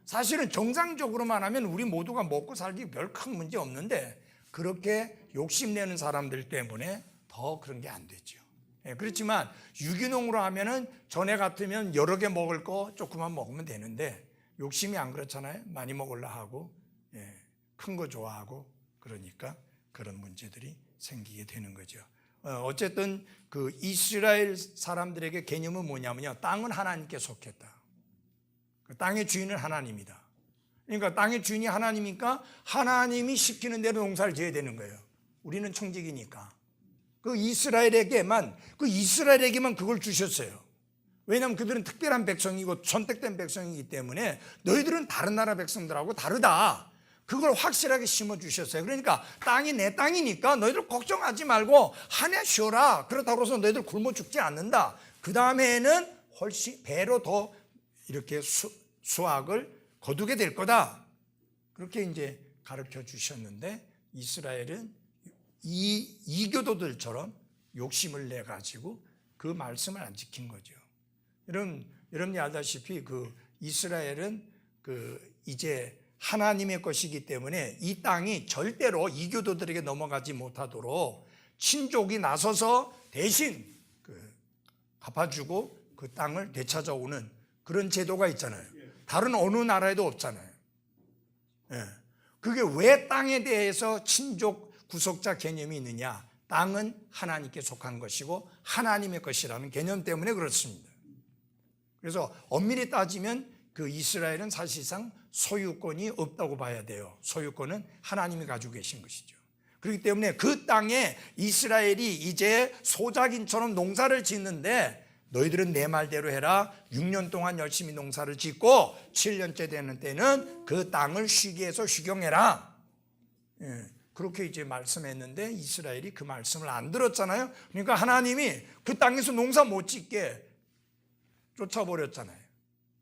사실은 정상적으로만 하면 우리 모두가 먹고 살기 별 큰 문제 없는데, 그렇게 욕심내는 사람들 때문에 더 그런 게 안 되죠. 예, 그렇지만 유기농으로 하면은 전에 같으면 여러 개 먹을 거 조금만 먹으면 되는데, 욕심이 안 그렇잖아요. 많이 먹으려 하고, 예, 큰 거 좋아하고, 그러니까 그런 문제들이 생기게 되는 거죠. 어쨌든 그 이스라엘 사람들에게 개념은 뭐냐면요, 땅은 하나님께 속했다. 그 땅의 주인은 하나님이다. 그러니까 땅의 주인이 하나님이니까 하나님이 시키는 대로 농사를 지어야 되는 거예요. 우리는 청직이니까. 그 이스라엘에게만 그걸 주셨어요. 왜냐하면 그들은 특별한 백성이고 선택된 백성이기 때문에 너희들은 다른 나라 백성들하고 다르다. 그걸 확실하게 심어주셨어요. 그러니까 땅이 내 땅이니까 너희들 걱정하지 말고 한 해 쉬어라. 그렇다고 해서 너희들 굶어 죽지 않는다. 그 다음에는 훨씬 배로 더 이렇게 수확을 거두게 될 거다. 그렇게 이제 가르쳐 주셨는데, 이스라엘은 이교도들처럼 욕심을 내 가지고 그 말씀을 안 지킨 거죠. 여러분이 알다시피 그 이스라엘은 이제 하나님의 것이기 때문에 이 땅이 절대로 이교도들에게 넘어가지 못하도록 친족이 나서서 대신 갚아주고 그 땅을 되찾아오는 그런 제도가 있잖아요. 다른 어느 나라에도 없잖아요. 예. 그게 왜 땅에 대해서 친족 구속자 개념이 있느냐? 땅은 하나님께 속한 것이고 하나님의 것이라는 개념 때문에 그렇습니다. 그래서 엄밀히 따지면 그 이스라엘은 사실상 소유권이 없다고 봐야 돼요. 소유권은 하나님이 가지고 계신 것이죠. 그렇기 때문에 그 땅에 이스라엘이 이제 소작인처럼 농사를 짓는데, 너희들은 내 말대로 해라. 6년 동안 열심히 농사를 짓고 7년째 되는 때는 그 땅을 쉬게 해서 휴경해라. 그렇게 이제 말씀했는데 이스라엘이 그 말씀을 안 들었잖아요. 그러니까 하나님이 그 땅에서 농사 못 짓게 쫓아버렸잖아요.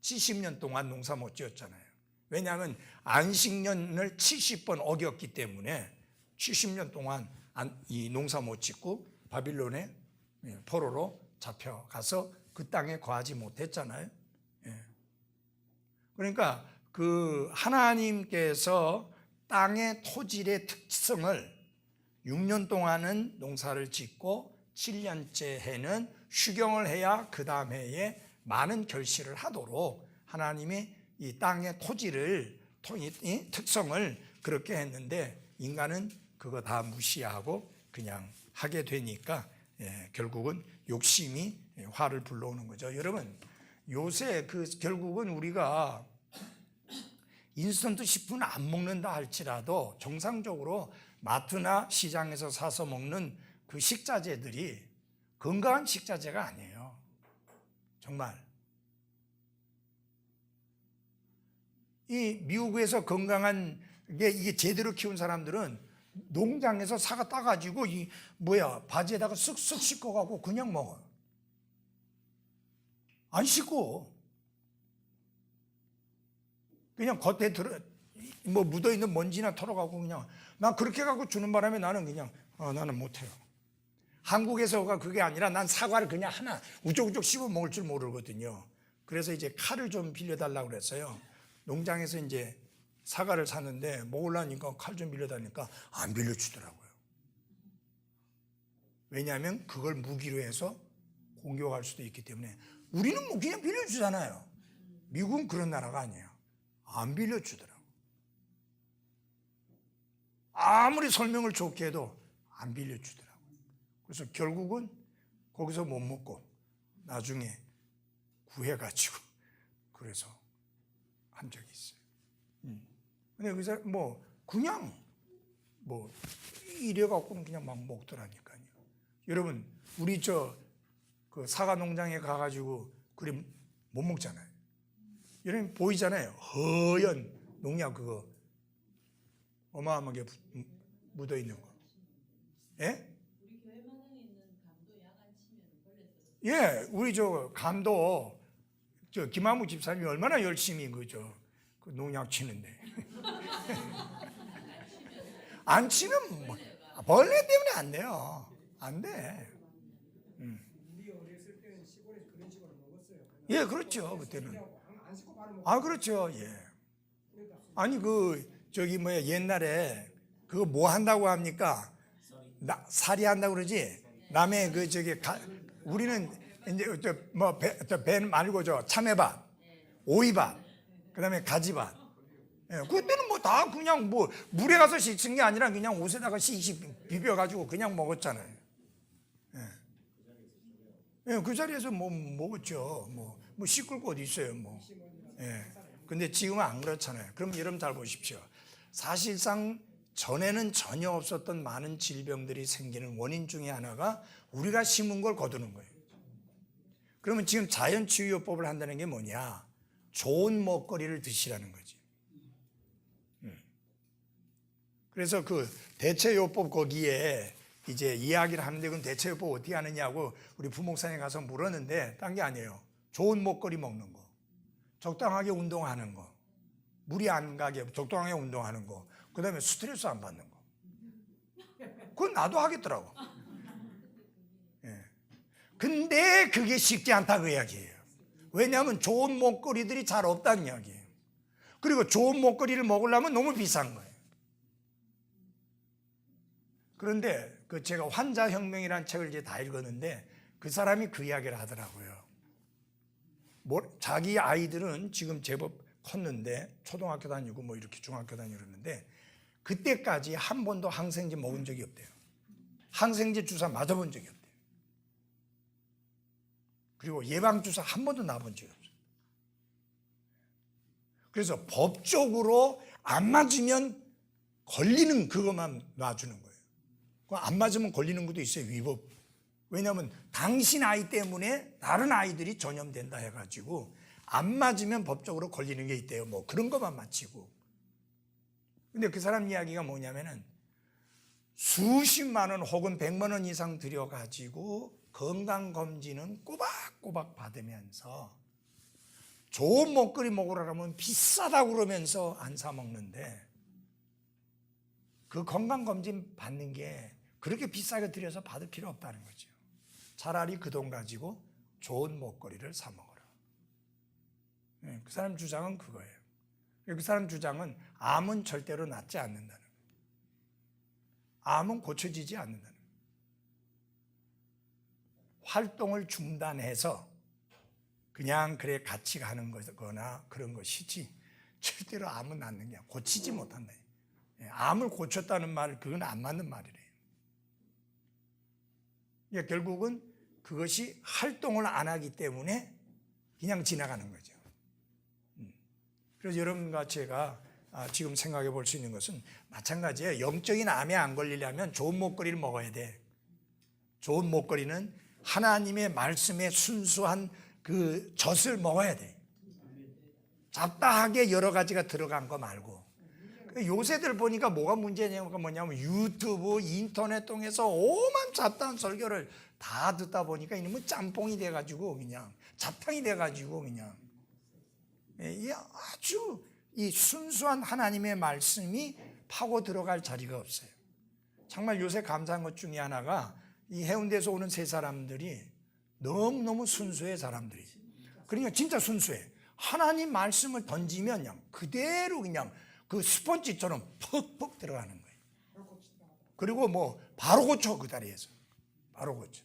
70년 동안 농사 못 지었잖아요. 왜냐하면 안식년을 70번 어겼기 때문에 70년 동안 이 농사 못 짓고 바빌론에 포로로 잡혀가서 그 땅에 거하지 못했잖아요. 그러니까 그 하나님께서 땅의 토질의 특성을 6년 동안은 농사를 짓고 7년째 해는 휴경을 해야 그 다음 해에 많은 결실을 하도록 하나님이 이 땅의 토질을 특성을 그렇게 했는데 인간은 그거 다 무시하고 그냥 하게 되니까 결국은 욕심이 화를 불러오는 거죠. 여러분 요새 결국은 우리가 인스턴트 식품 안 먹는다 할지라도 정상적으로 마트나 시장에서 사서 먹는 그 식자재들이 건강한 식자재가 아니에요. 정말. 이 미국에서 건강한 게 이게 제대로 키운 사람들은 농장에서 사과 따가지고 바지에다가 쓱쓱 씻어가고 그냥 먹어. 안 씻고. 그냥 겉에 묻어있는 먼지나 털어가고 그냥 난 그렇게 갖고 주는 바람에 나는 그냥 나는 못해요. 한국에서가 그게 아니라 난 사과를 그냥 하나 우쩍우쩍 씹어 먹을 줄 모르거든요. 그래서 이제 칼을 좀 빌려달라고 그랬어요. 농장에서 이제 사과를 샀는데 먹으려니까 칼 좀 빌려달라니까 안 빌려주더라고요. 왜냐하면 그걸 무기로 해서 공격할 수도 있기 때문에. 우리는 뭐 그냥 빌려주잖아요. 미국은 그런 나라가 아니에요. 안 빌려주더라고. 아무리 설명을 좋게 해도 안 빌려주더라고. 그래서 결국은 거기서 못 먹고 나중에 구해가지고 그래서 한 적이 있어요. 근데 그 사람 그냥 이래갖고는 그냥 막 먹더라니까요. 여러분 우리 그 사과 농장에 가가지고 그래 못 먹잖아요. 여러분 보이잖아요. 허연 농약 그거 어마어마하게 묻어 있는 거. 예? 우리 교회 마당에 있는 감도 야간 치면 벌레 들어. 예, 우리 감도 김한무 집사님이 얼마나 열심히 그 농약 치는데. 안 치면 벌레 때문에 안 돼요. 안 돼. 우리 어렸을 때는 시골에서 그런 식으로 먹었어요. 예, 그렇죠. 그때는. 안 씻고 바로 먹었어요. 그렇죠. 예. 아니 옛날에 그거 뭐 한다고 합니까? 살이 한다고 그러지. 남의 우리는 이제 배 말고 참외밭, 오이밭, 그다음에 가지밭. 예, 그때는 다 그냥 물에 가서 씻은 게 아니라 그냥 옷에다가 씩씩 비벼가지고 그냥 먹었잖아요. 예, 그 자리에서 먹었죠. 씻을 거 어디 있어요, 예. 근데 지금은 안 그렇잖아요. 그럼 여러분 잘 보십시오. 사실상 전에는 전혀 없었던 많은 질병들이 생기는 원인 중에 하나가 우리가 심은 걸 거두는 거예요. 그러면 지금 자연치유요법을 한다는 게 뭐냐? 좋은 먹거리를 드시라는 거지. 그래서 그 대체요법 거기에 이제 이야기를 하는데 그럼 대체요법 어떻게 하느냐고 우리 부목사님 가서 물었는데 딴 게 아니에요. 좋은 먹거리 먹는 거, 적당하게 운동하는 거, 무리 안 가게 적당하게 운동하는 거, 그 다음에 스트레스 안 받는 거. 그건 나도 하겠더라고. 예. 근데 그게 쉽지 않다 그 이야기예요. 왜냐하면 좋은 먹거리들이 잘 없다는 이야기예요. 그리고 좋은 먹거리를 먹으려면 너무 비싼 거예요. 그런데 제가 환자혁명이라는 책을 이제 다 읽었는데 그 사람이 그 이야기를 하더라고요. 자기 아이들은 지금 제법 컸는데 초등학교 다니고 이렇게 중학교 다니고 그러는데 그때까지 한 번도 항생제 먹은 적이 없대요. 항생제 주사 맞아본 적이 없대요. 그리고 예방주사 한 번도 놔본 적이 없어요. 그래서 법적으로 안 맞으면 걸리는 그것만 놔주는 거예요. 안 맞으면 걸리는 것도 있어요. 위법. 왜냐하면 당신 아이 때문에 다른 아이들이 전염된다 해가지고 안 맞으면 법적으로 걸리는 게 있대요. 그런 것만 맞히고. 근데 그 사람 이야기가 뭐냐면은 수십만 원 혹은 100만 원 이상 들여가지고 건강검진은 꼬박꼬박 받으면서 좋은 먹거리 먹으라 하면 비싸다고 그러면서 안 사 먹는데 그 건강검진 받는 게 그렇게 비싸게 들여서 받을 필요 없다는 거죠. 차라리 그 돈 가지고 좋은 먹거리를 사 먹어라. 그 사람 주장은 그거예요. 그 사람 주장은 암은 절대로 낫지 않는다는 거예요. 암은 고쳐지지 않는다는 거예요. 활동을 중단해서 그냥 그래 같이 가는 거나 그런 것이지 절대로 암은 낫는 게 아니라 고치지 못한다. 암을 고쳤다는 말 그건 안 맞는 말이래요. 그러니까 결국은 그것이 활동을 안 하기 때문에 그냥 지나가는 거죠. 그래서 여러분과 제가 지금 생각해 볼 수 있는 것은 마찬가지예요. 영적인 암에 안 걸리려면 좋은 먹거리를 먹어야 돼. 좋은 먹거리는 하나님의 말씀에 순수한 그 젖을 먹어야 돼. 잡다하게 여러 가지가 들어간 거 말고. 요새들 보니까 뭐가 뭐냐면 유튜브, 인터넷 통해서 오만 잡다한 설교를 다 듣다 보니까 이놈은 짬뽕이 돼가지고 그냥 잡탕이 돼가지고 그냥 아주 이 순수한 하나님의 말씀이 파고 들어갈 자리가 없어요. 정말 요새 감사한 것 중에 하나가 이 해운대에서 오는 세 사람들이 너무너무 순수해 사람들이. 그러니까 진짜 순수해. 하나님 말씀을 던지면 그냥 그대로 그냥 그 스펀지처럼 퍽퍽 들어가는 거예요. 그리고 뭐 바로 고쳐 그 자리에서 바로 고쳐.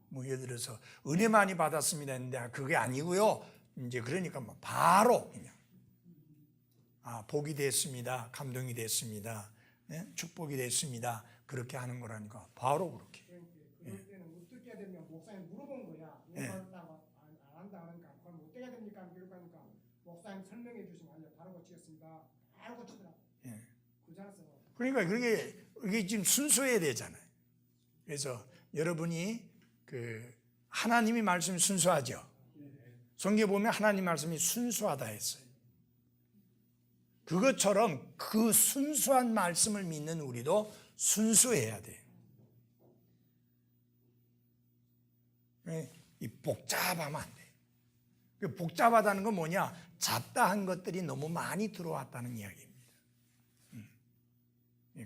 뭐 예를 들어서 은혜 많이 받았습니다 했는데 그게 아니고요. 이제 그러니까 뭐 바로 그냥 복이 됐습니다. 감동이 됐습니다. 네? 축복이 됐습니다. 그렇게 하는 거라니까 바로 그렇게. 그럴 때는 어떻게 해야 되면 목사님 물어본 거야. 이거 안 한다 그러니까 그럼 어떻게 해야 됩니까? 그러니까 목사님 설명해 주시면 아니요 바로 고치겠습니다. 바로 고치더라. 그 자서. 그러니까 그게 지금 순수해야 되잖아요. 그래서 여러분이 그 하나님이 말씀이 순수하죠. 성경에 보면 하나님 말씀이 순수하다 했어요. 그것처럼 그 순수한 말씀을 믿는 우리도 순수해야 돼요. 이 복잡하면 안 돼요. 복잡하다는 건 뭐냐? 잡다한 것들이 너무 많이 들어왔다는 이야기입니다.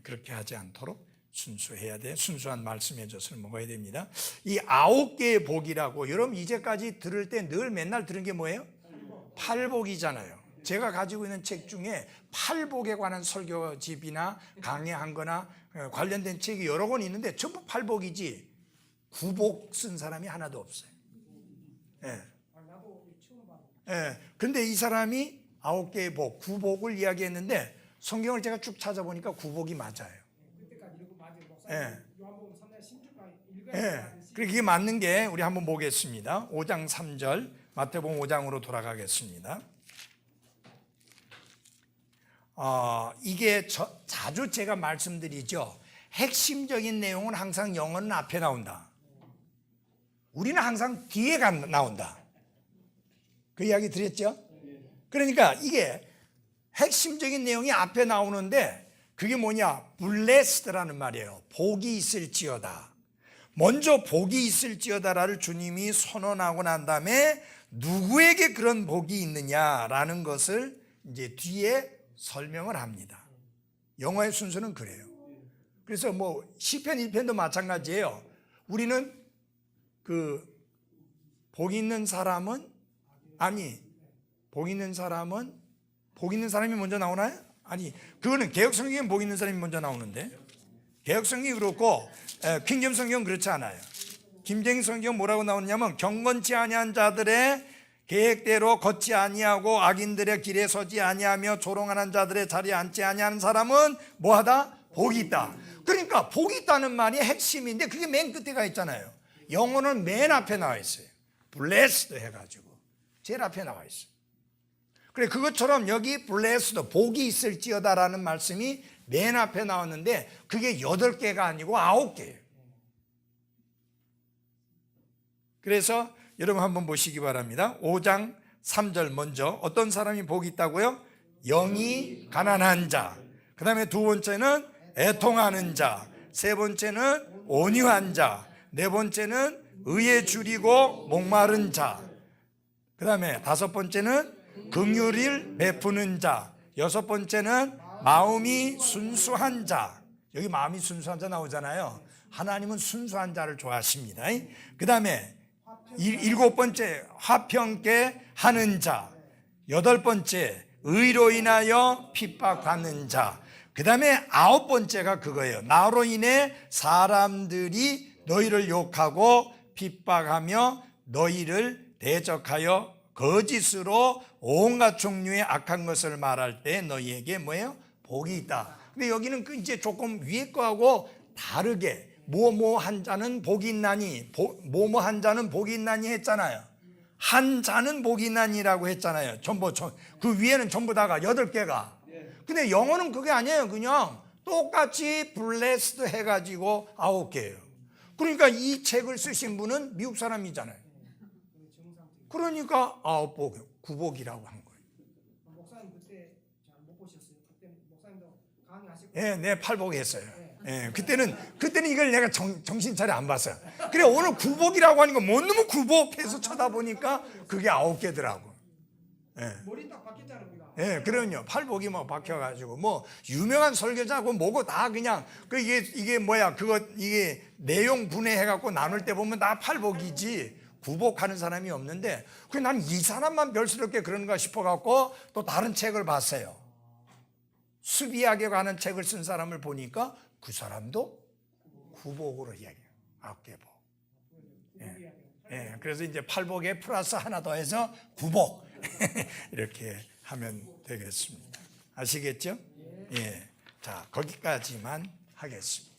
그렇게 하지 않도록 순수해야 돼. 순수한 말씀의 젖을 먹어야 됩니다. 이 9개의 복이라고 여러분 이제까지 들을 때 늘 맨날 들은 게 뭐예요? 팔복이잖아요. 제가 가지고 있는 책 중에 팔복에 관한 설교집이나 강의한 거나 관련된 책이 여러 권 있는데 전부 팔복이지 구복 쓴 사람이 하나도 없어요. 나도 처음 봐. 근데 이 사람이 9개의 복, 구복을 이야기했는데 성경을 제가 쭉 찾아보니까 구복이 맞아요. 그때까지 읽고 맞아요. 목사님 요한복음 3장 16장 읽어야 되는데 그게 맞는 게 우리 한번 보겠습니다. 5장 3절 마태복음 5장으로 돌아가겠습니다. 이게 자주 제가 말씀드리죠. 핵심적인 내용은 항상 영어는 앞에 나온다. 우리는 항상 뒤에 나온다. 그 이야기 드렸죠? 그러니까 이게 핵심적인 내용이 앞에 나오는데 그게 뭐냐? 블레스드라는 말이에요. 복이 있을지어다. 먼저 복이 있을지어다를 주님이 선언하고 난 다음에 누구에게 그런 복이 있느냐라는 것을 이제 뒤에 설명을 합니다. 영어의 순서는 그래요. 그래서 뭐 시편 1편도 마찬가지예요. 우리는 그 복 있는 사람은 복 있는 사람이 먼저 나오나요? 아니, 그거는 개혁성경에 복 있는 사람이 먼저 나오는데 개혁성경이 그렇고 킹잼 성경은 그렇지 않아요. 김쟁 성경 뭐라고 나오냐면 경건치 아니한 자들의 계획대로 걷지 아니하고 악인들의 길에 서지 아니하며 조롱하는 자들의 자리에 앉지 아니하는 사람은 뭐하다? 복이 있다. 그러니까 복이 있다는 말이 핵심인데 그게 맨 끝에 가 있잖아요. 영어는 맨 앞에 나와 있어요. blessed 해가지고 제일 앞에 나와 있어요. 그래 그것처럼 여기 blessed 복이 있을지어다라는 말씀이 맨 앞에 나왔는데 그게 8개가 아니고 9개예요. 그래서 여러분 한번 보시기 바랍니다. 5장 3절 먼저 어떤 사람이 복이 있다고요? 영이 가난한 자. 그 다음에 두 번째는 애통하는 자. 세 번째는 온유한 자, 네 번째는 의에 줄이고 목마른 자, 그 다음에 다섯 번째는 긍휼을 베푸는 자, 여섯 번째는 마음이 순수한 자. 여기 마음이 순수한 자 나오잖아요. 하나님은 순수한 자를 좋아하십니다. 그 다음에 일곱 번째 화평케 하는 자, 여덟 번째 의로 인하여 핍박받는 자, 그 다음에 아홉 번째가 그거예요. 나로 인해 사람들이 너희를 욕하고 핍박하며 너희를 대적하여 거짓으로 온갖 종류의 악한 것을 말할 때 너희에게 뭐예요? 복이 있다. 근데 여기는 그 이제 조금 위에 거하고 다르게 뭐뭐한 자는 복이 있나니, 뭐뭐한 자는 복이 있나니 했잖아요. 한 자는 복이 있나니라고 했잖아요. 전부 그 위에는 전부 다가 8개가. 근데 영어는 그게 아니에요. 그냥 똑같이 블레스드 해가지고 9개예요. 그러니까 이 책을 쓰신 분은 미국 사람이잖아요. 그러니까 9복, 9복이라고 한 거예요. 목사님 그때 잘 못 보셨어요? 그때 목사님도 강의하시고. 예, 네, 8복 했어요. 예, 그때는 이걸 내가 정신 차려 안 봤어요. 그래, 오늘 9복이라고 하니까 뭔 놈의 9복 해서 쳐다보니까 그게 9개더라고. 예. 머리 딱 바뀌었잖아요, 우리가. 예, 그럼요. 8복이 뭐 박혀가지고 뭐 유명한 설교자고 뭐고 다 그냥 그 이게 뭐야 그거 이게 내용 분해해갖고 나눌 때 보면 다 8복이지 9복 하는 사람이 없는데 그 난 이 사람만 별스럽게 그런가 싶어갖고 또 다른 책을 봤어요. 수비하게 가는 책을 쓴 사람을 보니까 그 사람도 9복으로 이야기해요. 9개 복. 예, 그래서 이제 8복에 플러스 하나 더 해서 9복 이렇게 하면 되겠습니다. 아시겠죠? 예. 자, 거기까지만 하겠습니다.